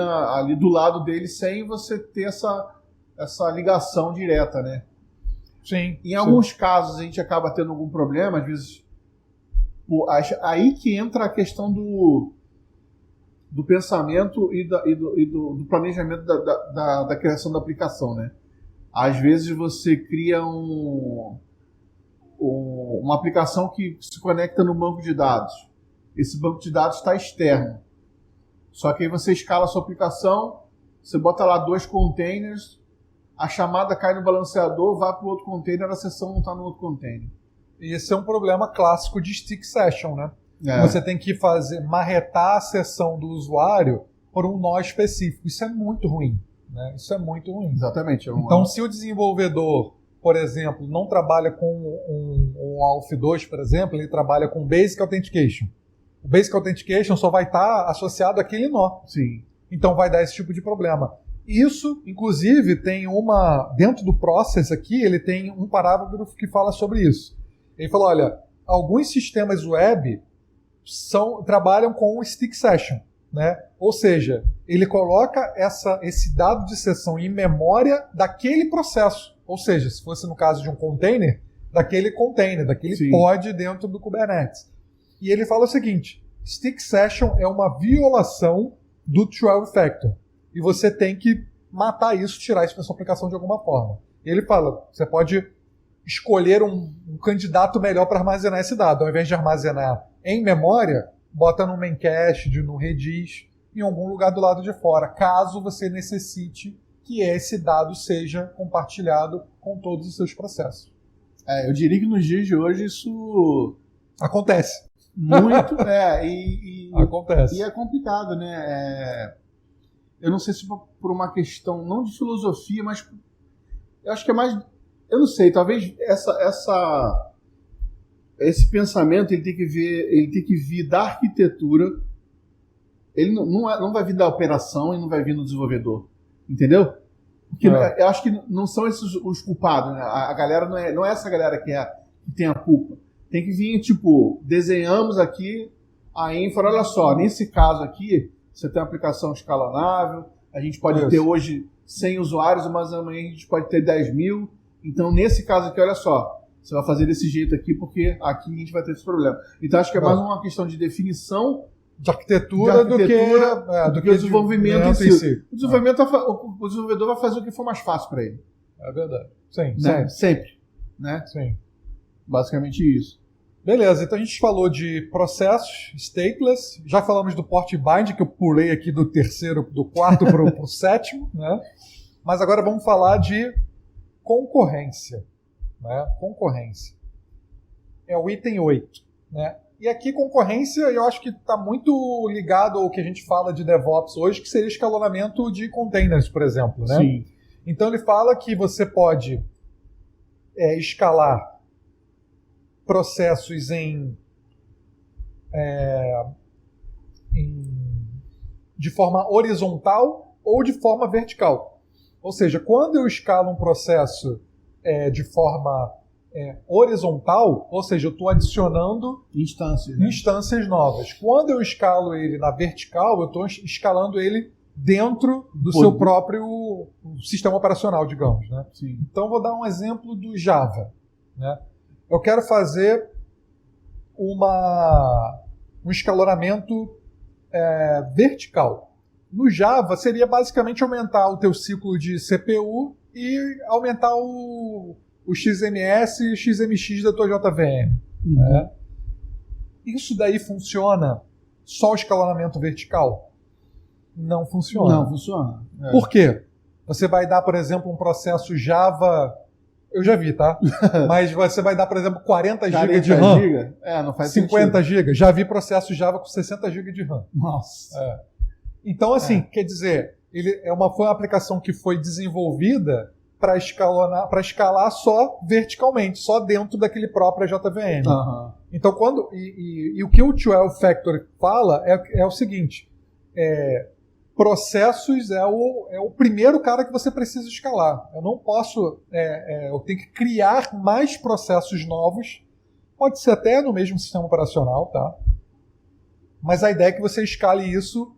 do lado dele, sem você ter essa ligação direta, né? Sim. Em alguns casos a gente acaba tendo algum problema, às vezes. Aí que entra a questão do pensamento e do planejamento da criação da aplicação, né? Às vezes você cria uma aplicação que se conecta no banco de dados. Esse banco de dados está externo. Só que aí você escala a sua aplicação, você bota lá 2 containers, a chamada cai no balanceador, vai para o outro container, a sessão não está no outro container. E esse é um problema clássico de stick session, né? Você tem que marretar a sessão do usuário por um nó específico. Isso é muito ruim, né? Isso é muito ruim. Exatamente. Então, se o desenvolvedor, por exemplo, não trabalha com um AUF2, por exemplo, ele trabalha com Basic Authentication. O Basic Authentication só vai estar associado àquele nó. Sim. Então vai dar esse tipo de problema. Isso, inclusive, tem dentro do process aqui, ele tem um parágrafo que fala sobre isso. Ele falou, olha, alguns sistemas web trabalham com o stick session, né? Ou seja, ele coloca esse dado de sessão em memória daquele processo. Ou seja, se fosse no caso de um container, daquele Sim. pod dentro do Kubernetes. E ele fala o seguinte, stick session é uma violação do 12-factor. E você tem que matar isso, tirar isso da sua aplicação de alguma forma. E ele fala, você pode escolher um candidato melhor para armazenar esse dado. Ao invés de armazenar em memória, bota no Memcached, no Redis, em algum lugar do lado de fora, caso você necessite que esse dado seja compartilhado com todos os seus processos. Eu diria que nos dias de hoje isso acontece. Muito, acontece. E é complicado, né? Eu não sei se por uma questão, não de filosofia, mas eu acho que é mais, eu não sei, talvez esse pensamento ele tem que vir da arquitetura, ele não vai vir da operação e não vai vir do desenvolvedor, entendeu? Porque eu acho que não são esses os culpados, né? A galera não é essa galera que tem a culpa. Tem que vir, tipo, desenhamos aqui a infra, olha só, nesse caso aqui, você tem uma aplicação escalonável, a gente pode ter hoje 100 usuários, mas amanhã a gente pode ter 10 mil. Então, nesse caso aqui, olha só, você vai fazer desse jeito aqui, porque aqui a gente vai ter esse problema. Então, acho que é mais uma questão de definição de arquitetura do que o desenvolvimento em si. O desenvolvedor vai fazer o que for mais fácil para ele. É verdade. Sim, né? Sempre. Né? Sim. Basicamente isso. Beleza, então a gente falou de processos, stateless, já falamos do port bind, que eu pulei aqui do 4º para o 7º, né? Mas agora vamos falar de concorrência. Né? Concorrência. É o item 8. Né? E aqui concorrência eu acho que está muito ligado ao que a gente fala de DevOps hoje, que seria escalonamento de containers, por exemplo. Né? Sim. Então ele fala que você pode escalar processos de forma horizontal ou de forma vertical. Ou seja, quando eu escalo um processo de forma horizontal, ou seja, eu estou adicionando instâncias novas. Quando eu escalo ele na vertical, eu estou escalando ele dentro do seu próprio sistema operacional, digamos. Né? Sim. Então, vou dar um exemplo do Java. Né? Eu quero fazer um escalonamento vertical. No Java, seria basicamente aumentar o teu ciclo de CPU e aumentar o XMS e o XMX da tua JVM. Né? Isso daí funciona só o escalonamento vertical? Não funciona. Não funciona. Por quê? Você vai dar, por exemplo, um processo Java... Eu já vi, tá? Mas você vai dar, por exemplo, 40 GB de RAM. Não faz 50 GB. Já vi processo Java com 60 GB de RAM. Nossa. Então, assim, quer dizer, foi uma aplicação que foi desenvolvida para escalar só verticalmente, só dentro daquele próprio JVM. Então, e o que o 12-factor fala é o seguinte, processos é o primeiro cara que você precisa escalar. Eu não posso... eu tenho que criar mais processos novos. Pode ser até no mesmo sistema operacional, tá? Mas a ideia é que você escale isso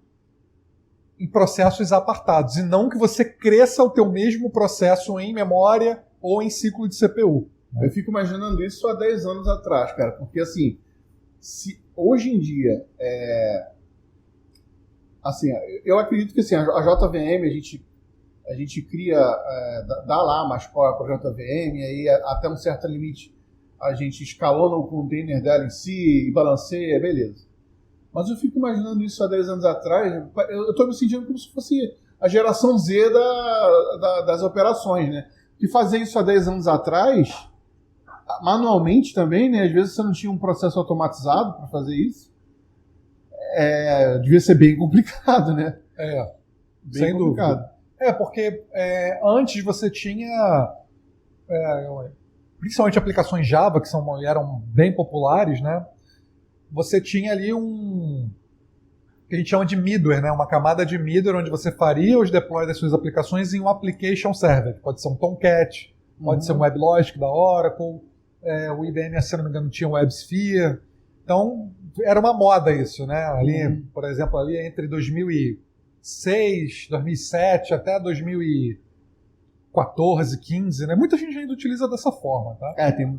em processos apartados, e não que você cresça o teu mesmo processo em memória ou em ciclo de CPU. Eu fico imaginando isso há 10 anos atrás, cara, porque assim, se hoje em dia, assim, eu acredito que assim, a JVM, a gente cria, dá lá mais power para a JVM, e aí até um certo limite a gente escalona o container dela em si, e balanceia, beleza. Mas eu fico imaginando isso há 10 anos atrás, eu estou me sentindo como se fosse a geração Z das operações, né? Que fazer isso há 10 anos atrás, manualmente também, né? Às vezes você não tinha um processo automatizado para fazer isso. Devia ser bem complicado, né? Bem sem complicado. Dúvida. Porque antes você tinha, principalmente aplicações Java, que eram bem populares, né? Você tinha ali que a gente chama de middleware, né? Uma camada de middleware onde você faria os deploy das suas aplicações em um application server. Pode ser um Tomcat, pode ser um WebLogic da Oracle, o IBM, se não me engano, tinha um WebSphere. Então, era uma moda isso, né? Ali, por exemplo, ali entre 2006, 2007 até 2014, 15, né? Muita gente ainda utiliza dessa forma, tá?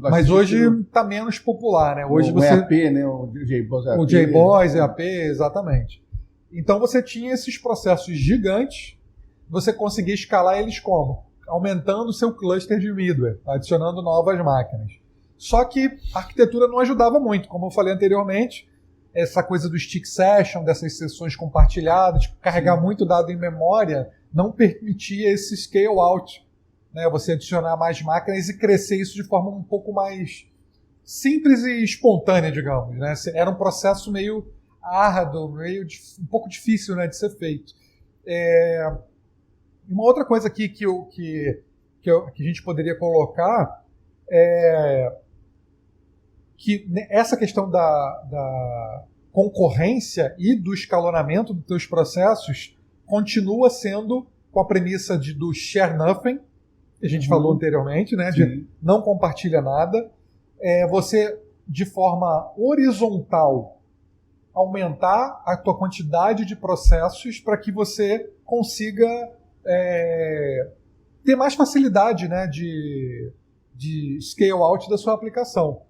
Mas hoje está menos popular, né? Hoje o EAP, né? O JBoss EAP. O JBoss EAP, exatamente. Então você tinha esses processos gigantes, você conseguia escalar eles como? Aumentando o seu cluster de middleware, adicionando novas máquinas. Só que a arquitetura não ajudava muito, como eu falei anteriormente, essa coisa do stick session, dessas sessões compartilhadas, carregar muito dado em memória, não permitia esse scale out, né? Você adicionar mais máquinas e crescer isso de forma um pouco mais simples e espontânea, digamos, né? Era um processo meio árduo, um pouco difícil, né, de ser feito. Uma outra coisa aqui que a gente poderia colocar é que essa questão da concorrência e do escalonamento dos teus processos continua sendo com a premissa do share nothing, que a gente falou anteriormente, né? De não compartilha nada. Você, de forma horizontal, aumentar a tua quantidade de processos para que você consiga ter mais facilidade, né, de scale out da sua aplicação.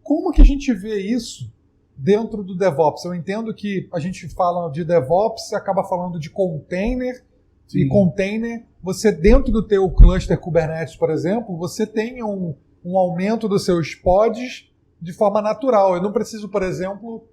Como que a gente vê isso dentro do DevOps? Eu entendo que a gente fala de DevOps, acaba falando de container, e container, você dentro do teu cluster Kubernetes, por exemplo, você tem um aumento dos seus pods de forma natural. Eu não preciso, por exemplo,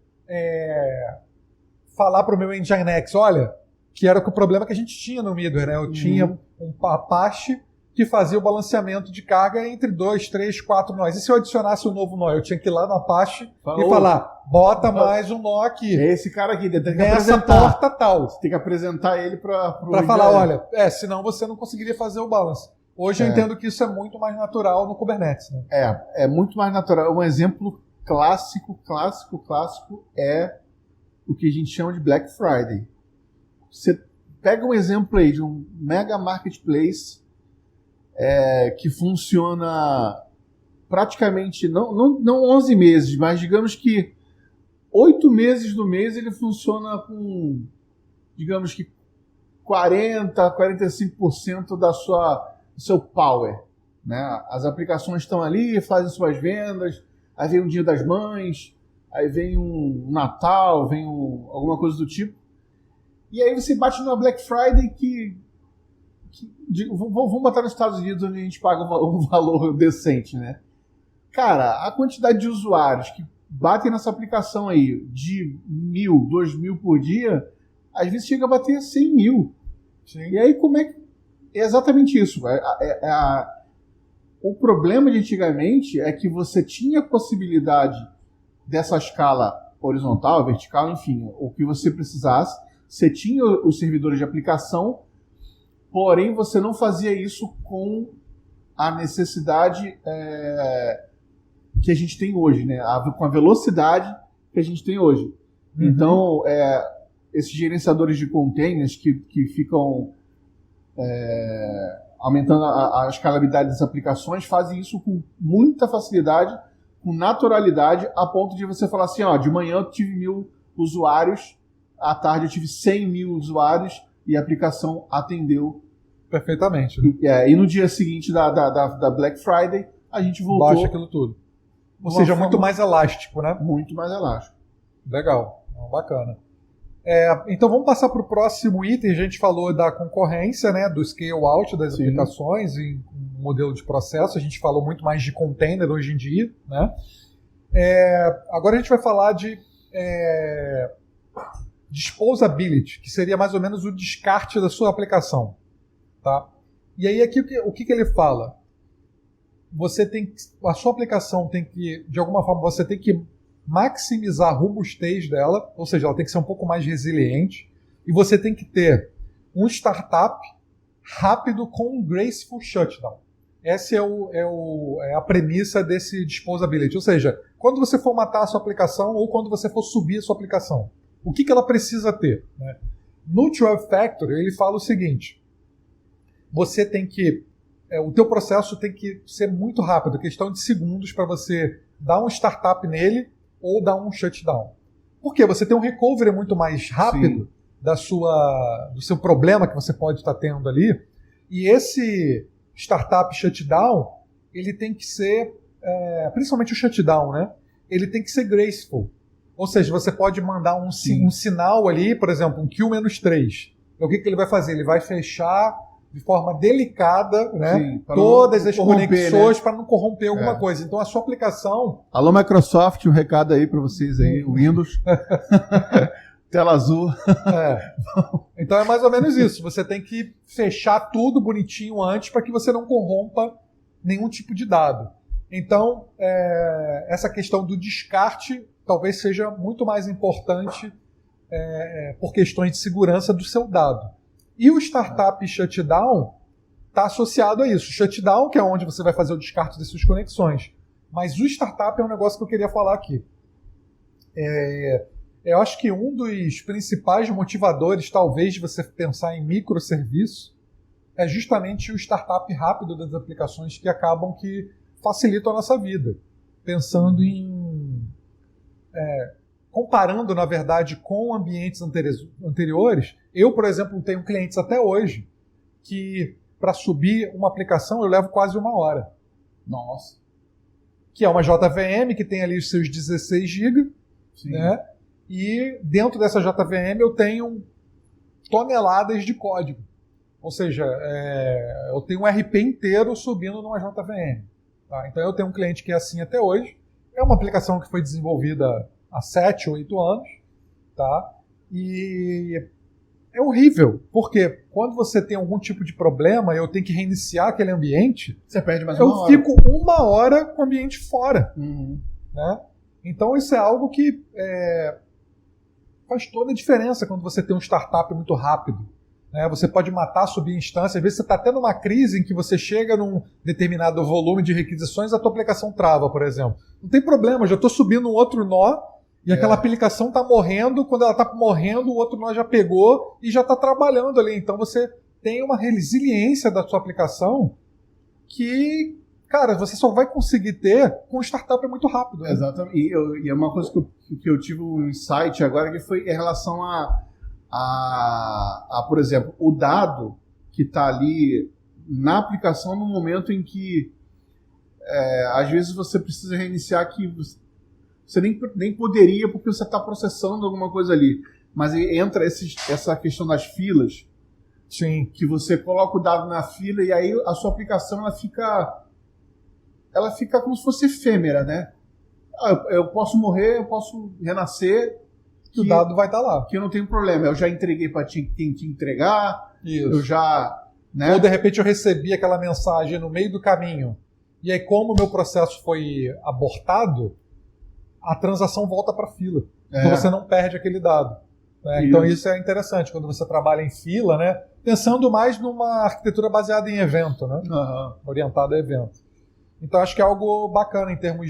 falar para o meu Nginx, olha, que era o problema que a gente tinha no middleware, né? Eu tinha um Apache que fazia o balanceamento de carga entre 2, 3, 4 nós. E se eu adicionasse um novo nó? Eu tinha que ir lá no Apache e falar, bota mais um nó aqui. Esse cara aqui, tem que nessa porta tal. Você tem que apresentar ele para falar, olha, senão você não conseguiria fazer o balance. Hoje eu entendo que isso é muito mais natural no Kubernetes, né? É muito mais natural. Um exemplo clássico é o que a gente chama de Black Friday. Você pega um exemplo aí de um mega marketplace que funciona praticamente, não 11 meses, mas digamos que 8 meses do mês ele funciona com, digamos que 45% do seu power, né? As aplicações estão ali, fazem suas vendas, aí vem um Dia das Mães, aí vem um Natal, vem alguma coisa do tipo, e aí você bate numa Black Friday vamos botar nos Estados Unidos, onde a gente paga um valor decente, né? Cara, a quantidade de usuários que batem nessa aplicação aí de 1.000, 2.000 por dia, às vezes chega a bater 100 mil. Sim. E aí como é exatamente isso? O problema de antigamente é que você tinha a possibilidade dessa escala horizontal, vertical, enfim, o que você precisasse. Você tinha os servidores de aplicação, porém você não fazia isso com a necessidade que a gente tem hoje, né? Com a velocidade que a gente tem hoje. Então, esses gerenciadores de containers que ficam aumentando a escalabilidade das aplicações fazem isso com muita facilidade, com naturalidade, a ponto de você falar assim, ó, de manhã eu tive 1.000 usuários à tarde eu tive 100 mil usuários e a aplicação atendeu perfeitamente. Né? E no dia seguinte da Black Friday, a gente voltou. Baixa aquilo tudo. Ou seja, muito mais elástico, né? Muito mais elástico. Legal, bacana. Então vamos passar para o próximo item. A gente falou da concorrência, né, do scale out das aplicações em modelo de processo. A gente falou muito mais de container hoje em dia, né? Agora a gente vai falar de disposability, que seria mais ou menos o descarte da sua aplicação, tá? E aí aqui o que ele fala? A sua aplicação tem que, de alguma forma, você tem que maximizar a robustez dela, ou seja, ela tem que ser um pouco mais resiliente, e você tem que ter um startup rápido com um graceful shutdown. Essa é a premissa desse disposability. Ou seja, quando você for matar a sua aplicação ou quando você for subir a sua aplicação, o que ela precisa ter? Né? No 12 Factor, ele fala o seguinte: você tem que... o teu processo tem que ser muito rápido, questão de segundos para você dar um startup nele ou dar um shutdown. Por quê? Você tem um recovery muito mais rápido do seu problema que você pode estar tendo ali, e esse startup shutdown, ele tem que ser, principalmente o shutdown, né? Ele tem que ser graceful. Ou seja, você pode mandar um sinal ali, por exemplo, um Q-3. O que ele vai fazer? Ele vai fechar de forma delicada, né, todas as conexões, né, para não corromper alguma coisa. Então a sua aplicação... Alô, Microsoft, um recado aí para vocês aí, o Windows. Tela azul. Então é mais ou menos isso. Você tem que fechar tudo bonitinho antes para que você não corrompa nenhum tipo de dado. Então, essa questão do descarte talvez seja muito mais importante por questões de segurança do seu dado. E o Startup Shutdown está associado a isso. O Shutdown, que é onde você vai fazer o descarte das suas conexões. Mas o Startup é um negócio que eu queria falar aqui. Eu acho que um dos principais motivadores, talvez, de você pensar em microserviço é justamente o startup rápido das aplicações que acabam que facilitam a nossa vida. Pensando em... comparando, na verdade, com ambientes anteriores, eu, por exemplo, tenho clientes até hoje que, para subir uma aplicação, eu levo quase 1 hora. Nossa. Que é uma JVM que tem ali os seus 16 GB, né? E dentro dessa JVM eu tenho toneladas de código. Ou seja, eu tenho um RP inteiro subindo numa JVM. Tá? Então eu tenho um cliente que é assim até hoje. É uma aplicação que foi desenvolvida há 7 ou 8 anos. Tá? E é horrível, porque quando você tem algum tipo de problema e eu tenho que reiniciar aquele ambiente, você perde mais 1 hora. Eu fico 1 hora com o ambiente fora. Né? Então isso é algo que faz toda a diferença quando você tem um startup muito rápido. Né? Você pode matar, subir instância. Às vezes você está tendo uma crise em que você chega num determinado volume de requisições e a tua aplicação trava, por exemplo. Não tem problema, eu já estou subindo um outro nó e aquela aplicação está morrendo. Quando ela está morrendo, o outro nó já pegou e já está trabalhando ali. Então você tem uma resiliência da sua aplicação que... cara, você só vai conseguir ter com um startup muito rápido. Né? Exatamente. E é uma coisa que eu tive um insight agora, que foi em relação a por exemplo, o dado que está ali na aplicação no momento em que às vezes você precisa reiniciar, que você nem poderia, porque você está processando alguma coisa ali. Mas entra essa questão das filas. Sim. Que você coloca o dado na fila e aí a sua aplicação ela fica como se fosse efêmera, né? Eu posso morrer, eu posso renascer, que o dado vai estar lá. Que eu não tenho problema. Eu já entreguei para quem tinha que entregar. Isso. Eu já... né? Ou de repente eu recebi aquela mensagem no meio do caminho. E aí, como o meu processo foi abortado, a transação volta para a fila. Então você não perde aquele dado. Né? Então isso é interessante quando você trabalha em fila, né? Pensando mais numa arquitetura baseada em evento, né? Orientada a evento. Então acho que é algo bacana em termos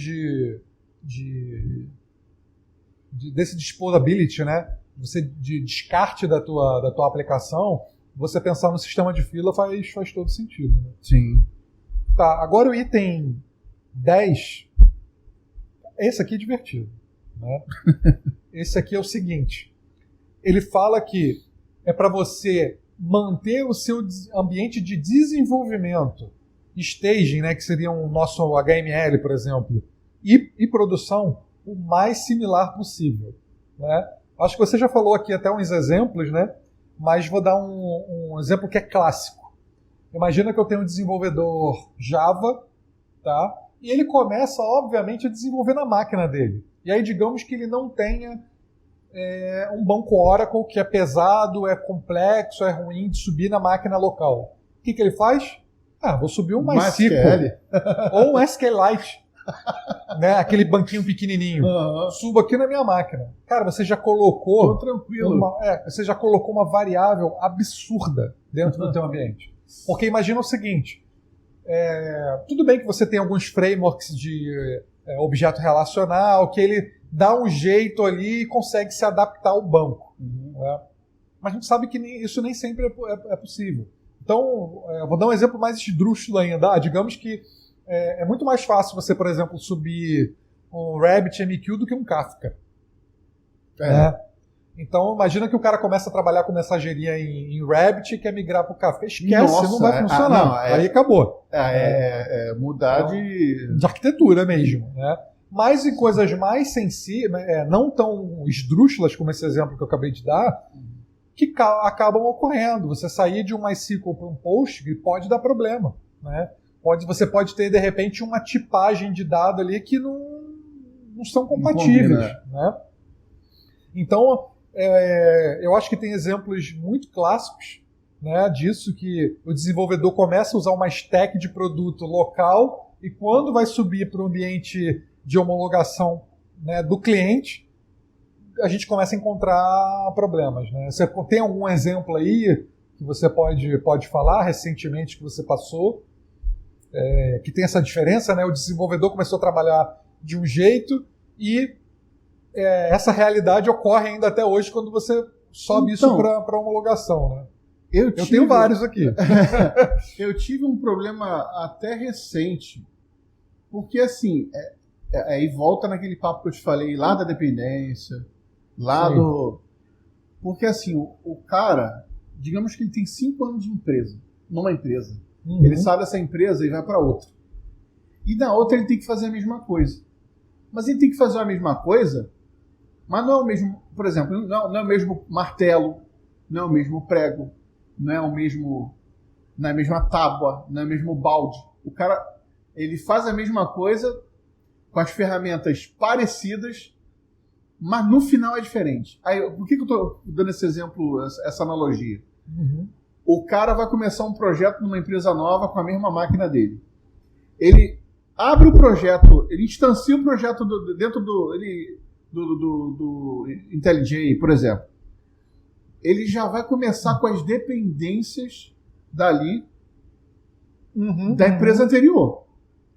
desse disposability, né? Você, de descarte da tua aplicação, você pensar no sistema de fila faz todo sentido. Né? Sim. Tá, agora o item 10, esse aqui é divertido. Né? Esse aqui é o seguinte: ele fala que é para você manter o seu ambiente de desenvolvimento, staging, né, que seria o nosso HML, por exemplo, e produção, o mais similar possível, né? Acho que você já falou aqui até uns exemplos, né? Mas vou dar um exemplo que é clássico. Imagina que eu tenho um desenvolvedor Java, tá? E ele começa, obviamente, a desenvolver na máquina dele. E aí, digamos que ele não tenha um banco Oracle que é pesado, é complexo, é ruim de subir na máquina local. O que ele faz? Vou subir um MySQL ou um SQLite, né? Aquele banquinho pequenininho. Subo aqui na minha máquina. Cara, você já colocou você já colocou uma variável absurda dentro do teu ambiente. Porque imagina o seguinte, tudo bem que você tem alguns frameworks de objeto relacional, que ele dá um jeito ali e consegue se adaptar ao banco. Né? Mas a gente sabe que isso nem sempre é possível. Então, vou dar um exemplo mais esdrúxulo ainda. Digamos que é muito mais fácil você, por exemplo, subir um RabbitMQ do que um Kafka. Né? Então, imagina que o cara começa a trabalhar com mensageria em Rabbit e quer migrar para o Kafka. Esquece, não vai funcionar. Aí acabou. Mudar de arquitetura mesmo. Né? Mas em coisas mais sensíveis, não tão esdrúxulas como esse exemplo que eu acabei de dar, que acabam ocorrendo. Você sair de um MySQL para um Postgre pode dar problema. Né? Você pode ter, de repente, uma tipagem de dado ali que não são compatíveis. Né? Então, eu acho que tem exemplos muito clássicos, né, disso, que o desenvolvedor começa a usar uma stack de produto local e quando vai subir para o ambiente de homologação, né, do cliente, a gente começa a encontrar problemas. Né? Você tem algum exemplo aí que você pode falar recentemente que você passou, que tem essa diferença, né? O desenvolvedor começou a trabalhar de um jeito e essa realidade ocorre ainda até hoje quando você sobe isso para homologação, né? Eu tenho vários aqui. Eu tive um problema até recente, porque assim, aí volta naquele papo que eu te falei, lá da dependência, porque assim, o cara, digamos que ele tem 5 anos de empresa, numa empresa. Ele sai dessa empresa e vai para outra. E na outra ele tem que fazer a mesma coisa. Mas ele tem que fazer a mesma coisa, mas não é o mesmo, por exemplo, não é o mesmo martelo, não é o mesmo prego, não é a mesma tábua, não é o mesmo balde. O cara, ele faz a mesma coisa com as ferramentas parecidas, mas no final é diferente. Aí, por que eu estou dando esse exemplo, essa analogia? O cara vai começar um projeto numa empresa nova com a mesma máquina dele. Ele abre o projeto, ele instancia o projeto dentro do IntelliJ, por exemplo. Ele já vai começar com as dependências dali da empresa anterior.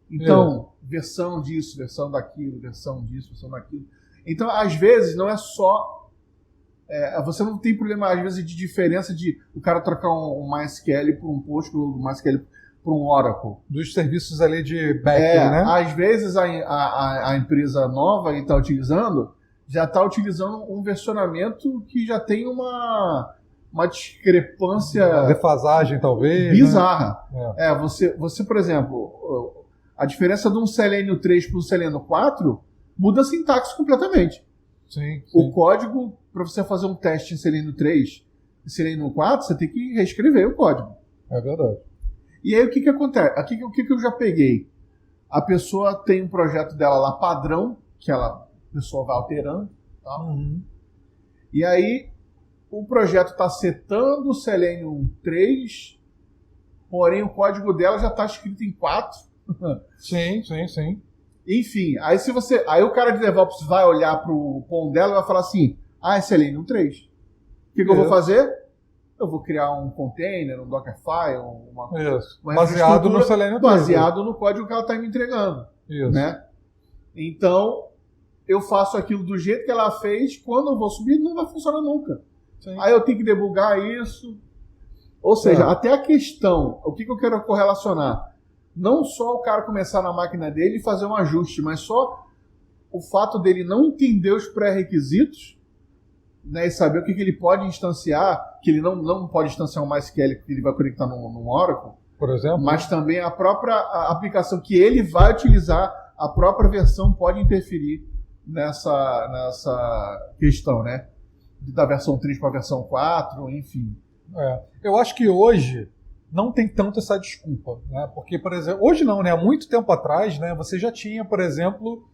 Então, versão disso, versão daquilo, versão disso, versão daquilo. Então, às vezes, não é só... você não tem problema, às vezes, de diferença de o cara trocar um MySQL por um Postgre, um MySQL por um Oracle. Dos serviços ali de back-end, né? Às vezes, a empresa nova que está utilizando já está utilizando um versionamento que já tem uma discrepância... Uma defasagem, talvez. Bizarra. Né? Você, por exemplo, a diferença de um Selenium 3 para um Selenium 4 muda a sintaxe completamente. Sim. O código, para você fazer um teste em Selenium 3 e Selenium 4, você tem que reescrever o código. É verdade. E aí o que acontece? O que eu já peguei? A pessoa tem um projeto dela lá padrão, que a pessoa vai alterando. Tá? E aí o projeto está setando o Selenium 3, porém o código dela já está escrito em 4. Sim. Enfim, aí o cara de DevOps vai olhar pro POM dela e vai falar assim, é Selenium 3. O que eu vou fazer? Eu vou criar um container, um Dockerfile, uma baseado no Selenium 3. Baseado no código que ela está me entregando. Isso. Né? Então, eu faço aquilo do jeito que ela fez, quando eu vou subir, não vai funcionar nunca. Sim. Aí eu tenho que debugar isso. Ou seja, até a questão, o que eu quero correlacionar? Não só o cara começar na máquina dele e fazer um ajuste, mas só o fato dele não entender os pré-requisitos né, e saber o que ele pode instanciar, que ele não pode instanciar um MySQL que ele vai conectar num Oracle, por exemplo, mas também a própria aplicação que ele vai utilizar, a própria versão pode interferir nessa questão, né? Da versão 3 para a versão 4, enfim. Eu acho que hoje não tem tanto essa desculpa, né? Porque, por exemplo, hoje não, né? Há muito tempo atrás, né? Você já tinha, por exemplo,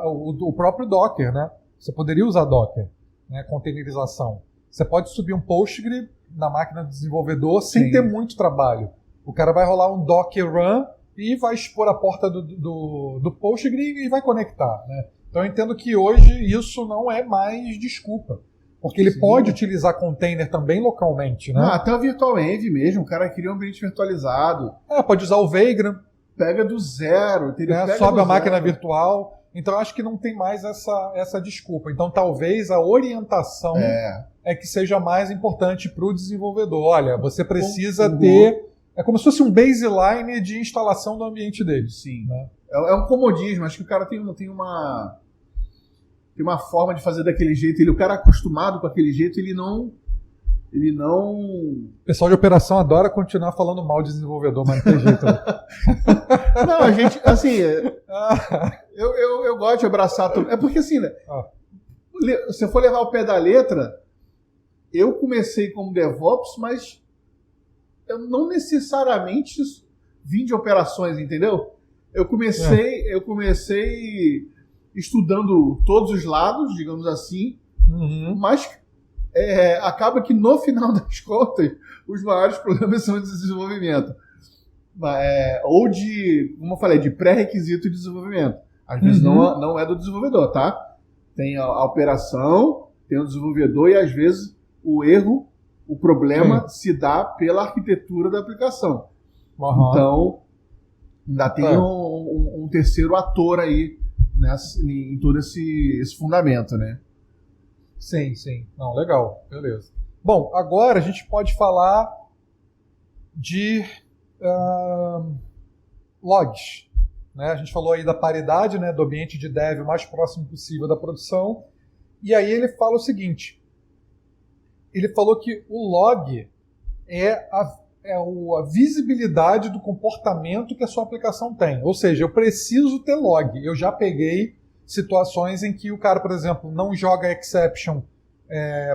o próprio Docker, né? Você poderia usar Docker, né? Containerização. Você pode subir um Postgre na máquina do desenvolvedor sem ter muito trabalho. O cara vai rolar um Docker Run e vai expor a porta do Postgre e vai conectar, né? Então eu entendo que hoje isso não é mais desculpa. Porque ele pode utilizar container também localmente, né? Até o VirtualEnv mesmo, o cara cria um ambiente virtualizado. Pode usar o Vagrant. Pega do zero. Sobe a máquina virtual. Então eu acho que não tem mais essa desculpa. Então talvez a orientação é que seja mais importante para o desenvolvedor. Olha, você precisa ter... É como se fosse um baseline de instalação do ambiente dele. Sim. Né? É um comodismo. Acho que o cara tem uma forma de fazer daquele jeito. O cara acostumado com aquele jeito, ele não... O pessoal de operação adora continuar falando mal de desenvolvedor, mas não tem jeito. Não, a gente, assim, eu gosto de abraçar tudo. É porque, assim, né, se eu for levar o pé da letra, eu comecei como DevOps, mas eu não necessariamente vim de operações, entendeu? Eu comecei estudando todos os lados, digamos assim, mas acaba que no final das contas os maiores problemas são de desenvolvimento. Ou de, como eu falei, de pré-requisito de desenvolvimento. Às vezes não é do desenvolvedor, tá? Tem a operação, tem o desenvolvedor e às vezes o problema se dá pela arquitetura da aplicação. Então, ainda tem um terceiro ator aí em todo esse fundamento, né? Sim. Não, legal. Beleza. Bom, agora a gente pode falar de logs. Né? A gente falou aí da paridade, né, do ambiente de dev o mais próximo possível da produção. E aí ele fala o seguinte. Ele falou que o log é a visibilidade do comportamento que a sua aplicação tem. Ou seja, eu preciso ter log. Eu já peguei situações em que o cara, por exemplo, não joga exception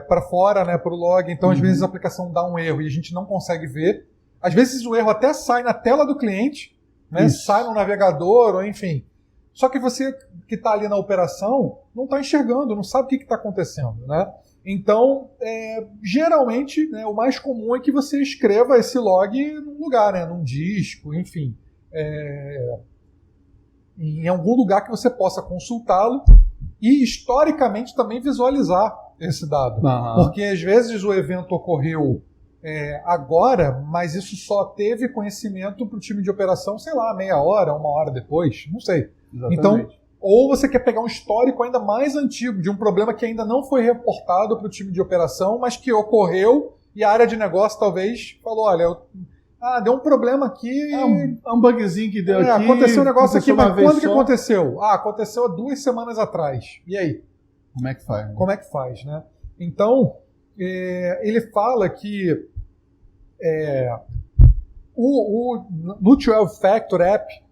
para fora, né, para o log. Então, às vezes, a aplicação dá um erro e a gente não consegue ver. Às vezes, o erro até sai na tela do cliente, né, sai no navegador, ou enfim. Só que você que está ali na operação não está enxergando, não sabe o que está acontecendo, né? Então, geralmente, né, o mais comum é que você escreva esse log num lugar, né, num disco, enfim. Em algum lugar que você possa consultá-lo e, historicamente, também visualizar esse dado. Porque, às vezes, o evento ocorreu agora, mas isso só teve conhecimento para o time de operação, sei lá, meia hora, uma hora depois, não sei. Exatamente. Então, ou você quer pegar um histórico ainda mais antigo, de um problema que ainda não foi reportado para o time de operação, mas que ocorreu e a área de negócio talvez falou, olha, deu um problema aqui. Um bugzinho que deu aqui. Aconteceu um negócio aqui, mas quando que aconteceu? Aconteceu há 2 semanas atrás. E aí? Como é que faz? Como é que faz, né? Então, ele fala que no 12 Factor App,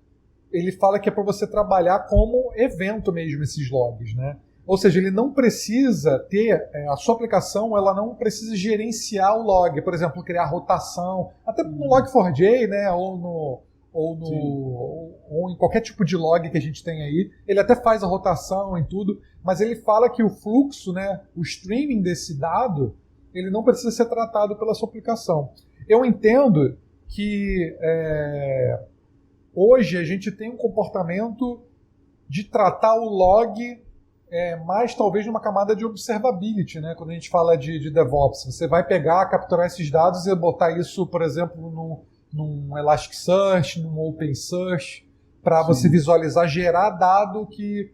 ele fala que é para você trabalhar como evento mesmo esses logs, né? Ou seja, ele não precisa ter, a sua aplicação ela não precisa gerenciar o log, por exemplo, criar rotação, até no Log4j, né, ou em qualquer tipo de log que a gente tem aí, ele até faz a rotação e tudo, mas ele fala que o fluxo, né, o streaming desse dado, ele não precisa ser tratado pela sua aplicação. Eu entendo que hoje a gente tem um comportamento de tratar o log mais talvez numa camada de observability, né? Quando a gente fala de DevOps. Você vai pegar, capturar esses dados e botar isso, por exemplo, num Elasticsearch, num OpenSearch, para você visualizar, gerar dado que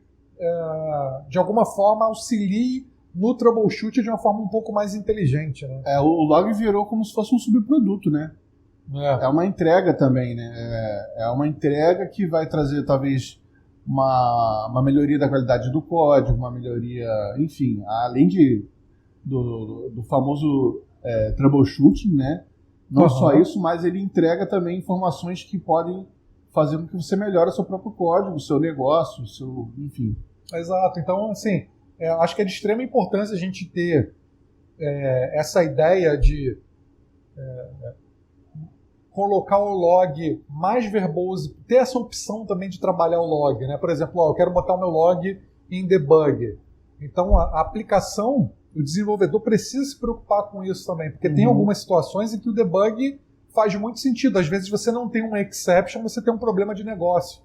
de alguma forma auxilie no troubleshoot de uma forma um pouco mais inteligente, né? O log virou como se fosse um subproduto, né? É uma entrega também, né? É uma entrega que vai trazer talvez uma melhoria da qualidade do código, uma melhoria, enfim, além do famoso troubleshooting, né? Não só isso, mas ele entrega também informações que podem fazer com que você melhore o seu próprio código, o seu negócio, enfim. Exato. Então, assim, acho que é de extrema importância a gente ter essa ideia de colocar o log mais verboso, ter essa opção também de trabalhar o log, né? Por exemplo, eu quero botar o meu log em debug. Então, a aplicação, o desenvolvedor precisa se preocupar com isso também, porque tem algumas situações em que o debug faz muito sentido. Às vezes você não tem uma exception, você tem um problema de negócio.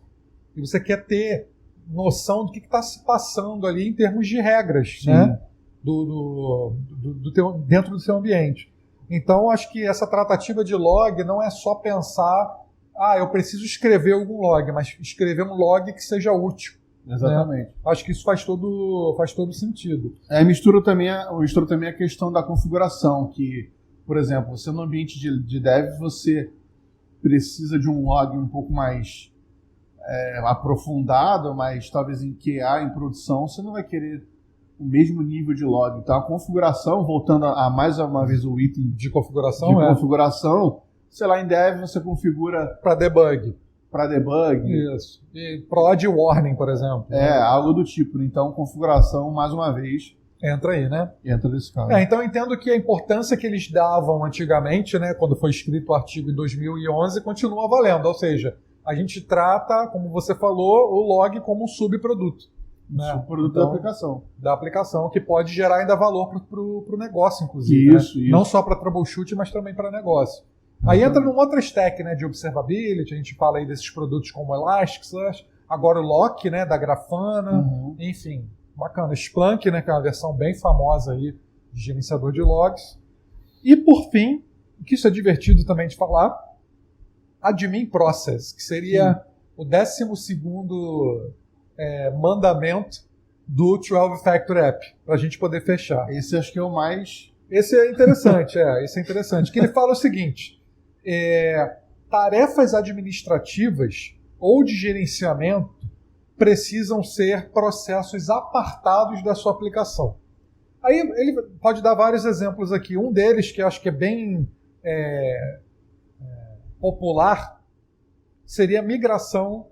E você quer ter noção do que está se passando ali em termos de regras, né? Dentro do seu ambiente. Então, acho que essa tratativa de log não é só pensar, eu preciso escrever algum log, mas escrever um log que seja útil. Exatamente. Né? Acho que isso faz todo sentido. Mistura também a questão da configuração, que, por exemplo, você no ambiente de dev, você precisa de um log um pouco mais aprofundado, mas talvez em QA, em produção, você não vai querer o mesmo nível de log. Então, a configuração, voltando a mais uma vez o item de configuração, sei lá, em dev você configura para debug. Isso. E prod warning, por exemplo. Algo do tipo. Então, configuração, mais uma vez, entra aí, né? Entra nesse caso. Então, eu entendo que a importância que eles davam antigamente, né, quando foi escrito o artigo em 2011, continua valendo. Ou seja, a gente trata, como você falou, o log como um subproduto. Subproduto da aplicação. Que pode gerar ainda valor para o negócio, inclusive. Isso. Não só para troubleshoot, mas também para negócio. Aí entra numa outra stack, né, de observability, a gente fala aí desses produtos como Elasticsearch, agora o Lock, né, da Grafana, enfim, bacana. Splunk, né, que é uma versão bem famosa aí de gerenciador de logs. E por fim, que isso é divertido também de falar, Admin Process, que seria o 12º mandamento do 12-Factor App, para a gente poder fechar. Esse acho que é o mais... Esse é interessante, esse é interessante, que ele fala o seguinte, tarefas administrativas ou de gerenciamento precisam ser processos apartados da sua aplicação. Aí ele pode dar vários exemplos aqui. Um deles, que eu acho que é bem popular, seria a migração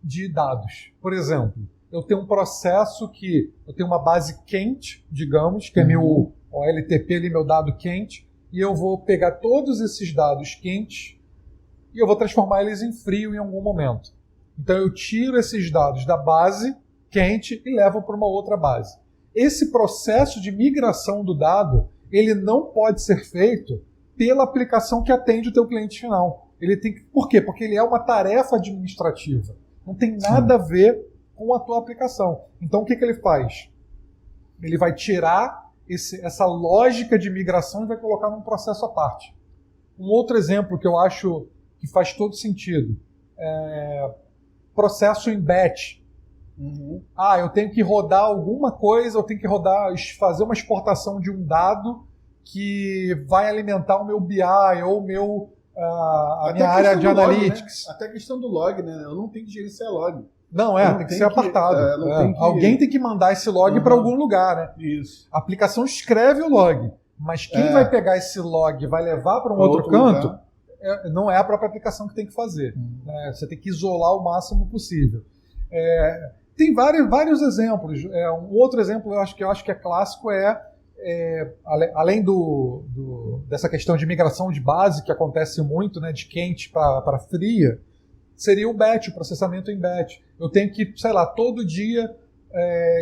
de dados. Por exemplo, eu tenho um processo que eu tenho uma base quente, digamos, que é meu OLTP, ali, meu dado quente, e eu vou pegar todos esses dados quentes e eu vou transformar eles em frio em algum momento. Então eu tiro esses dados da base quente e levo para uma outra base. Esse processo de migração do dado, ele não pode ser feito pela aplicação que atende o teu cliente final. Por quê? Porque ele é uma tarefa administrativa. Não tem nada a ver com a tua aplicação. Então o que ele faz? Ele vai tirar essa lógica de migração e vai colocar num processo à parte. Um outro exemplo que eu acho que faz todo sentido é processo em batch. Eu tenho que rodar alguma coisa, eu tenho que fazer uma exportação de um dado que vai alimentar o meu BI ou a minha área de analytics. Log, né? Até a questão do log, né? Eu não tenho que gerenciar log. Não, tem que ser apartado. Alguém tem que mandar esse log para algum lugar, né? Isso. A aplicação escreve o log, mas quem vai pegar esse log e vai levar para um outro canto, não é a própria aplicação que tem que fazer. Você tem que isolar o máximo possível. Tem vários exemplos. Um outro exemplo eu acho que é clássico além dessa questão de migração de base, que acontece muito, né, de quente para fria, seria o batch, o processamento em batch. Eu tenho que, todo dia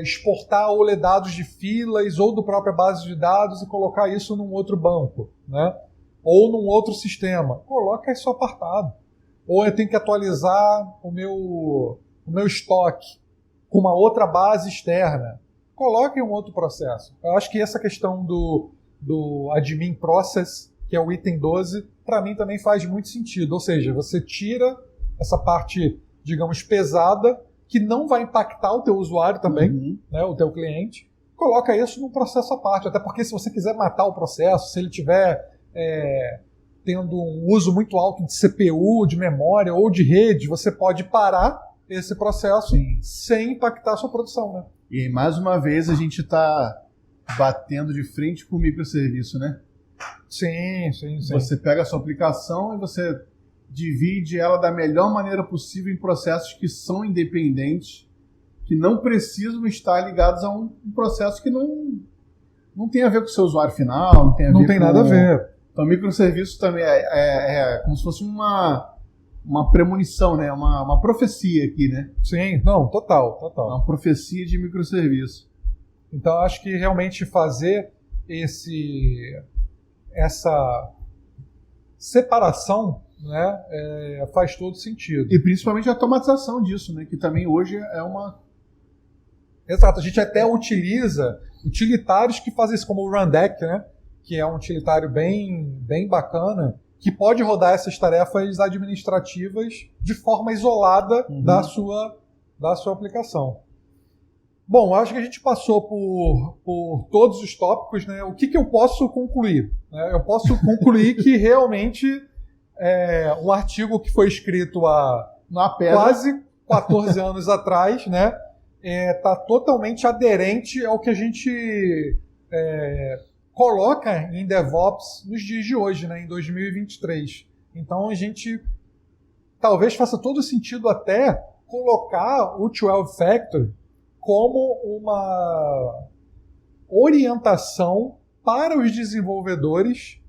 exportar ou ler dados de filas ou do própria base de dados e colocar isso num outro banco, né? Ou num outro sistema. Coloca isso apartado. Ou eu tenho que atualizar o meu estoque com uma outra base externa. Coloque um outro processo. Eu acho que essa questão do admin process, que é o item 12, para mim também faz muito sentido. Ou seja, você tira essa parte, digamos, pesada, que não vai impactar o teu usuário também, né, o teu cliente, coloca isso num processo à parte. Até porque se você quiser matar o processo, se ele tiver tendo um uso muito alto de CPU, de memória ou de rede, você pode parar esse processo sem impactar a sua produção, né? E mais uma vez a gente está batendo de frente com o microserviço, né? Sim. Você pega a sua aplicação e você divide ela da melhor maneira possível em processos que são independentes, que não precisam estar ligados a um processo que não tem a ver com o seu usuário final, não tem nada a ver. Então, microserviço também é como se fosse uma premonição, né? Uma profecia aqui, né? Sim, não, total. Uma profecia de microserviço. Então, acho que realmente fazer essa separação, né, faz todo sentido. E principalmente a automatização disso, né? Que também hoje é uma... Exato, a gente até utiliza utilitários que fazem isso, como o Rundeck, né? Que é um utilitário bem bacana, que pode rodar essas tarefas administrativas de forma isolada da sua aplicação. Bom, acho que a gente passou por todos os tópicos, né? O que eu posso concluir? Eu posso concluir que realmente um artigo que foi escrito há quase 14 anos atrás, né? Está totalmente aderente ao que a gente coloca em DevOps nos dias de hoje, né, em 2023. Então a gente talvez faça todo sentido até colocar o 12 Factor como uma orientação para os desenvolvedores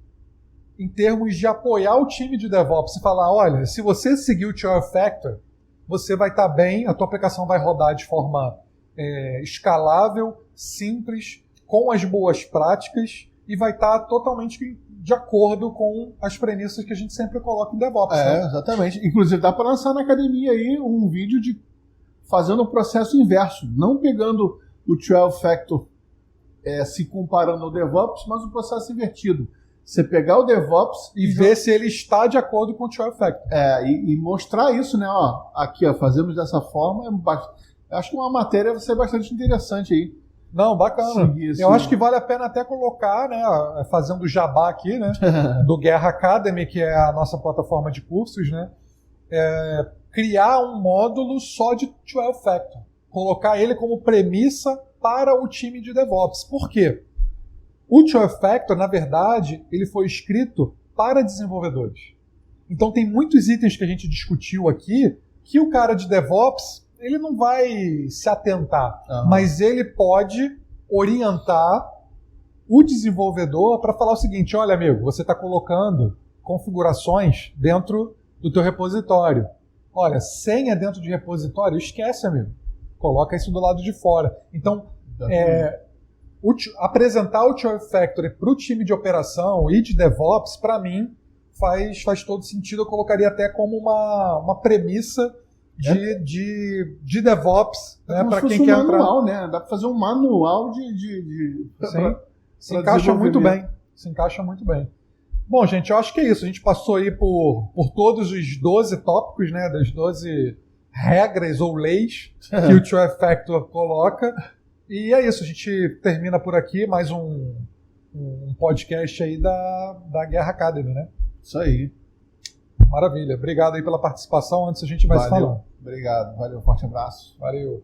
em termos de apoiar o time de DevOps e falar, olha, se você seguir o 12 Factor, você vai estar bem, a tua aplicação vai rodar de forma escalável, simples, com as boas práticas e vai estar totalmente de acordo com as premissas que a gente sempre coloca em DevOps. Né? Exatamente. Inclusive dá para lançar na academia aí um vídeo fazendo o processo inverso, não pegando o 12 Factor se comparando ao DevOps, mas o processo invertido. Você pegar o DevOps e ver se ele está de acordo com o 12 Factor. E mostrar isso, né? Aqui, fazemos dessa forma. Acho que uma matéria vai ser bastante interessante aí. Não, bacana. Eu acho que vale a pena até colocar, né? Fazendo jabá aqui, né? Do Guerra Academy, que é a nossa plataforma de cursos, né? Criar um módulo só de 12 Factor. Colocar ele como premissa para o time de DevOps. Por quê? O 12 Factor, na verdade, ele foi escrito para desenvolvedores. Então tem muitos itens que a gente discutiu aqui que o cara de DevOps ele não vai se atentar, mas ele pode orientar o desenvolvedor para falar o seguinte, olha amigo, você está colocando configurações dentro do teu repositório. Olha, senha dentro de repositório, esquece, amigo. Coloca isso do lado de fora. Então, apresentar o 12 Factor para o time de operação e de DevOps, para mim, faz todo sentido. Eu colocaria até como uma premissa de DevOps, né, para quem quer manual, entrar. Né? Dá para fazer um manual se encaixa muito bem. Se encaixa muito bem. Bom, gente, eu acho que é isso. A gente passou aí por todos os 12 tópicos, né, das 12 regras ou leis que o 12 Factor coloca. E é isso, a gente termina por aqui mais um podcast aí da Guerra Academy, né? Isso aí. Maravilha. Obrigado aí pela participação. Antes a gente vai se falando. Obrigado. Valeu. Forte abraço. Valeu.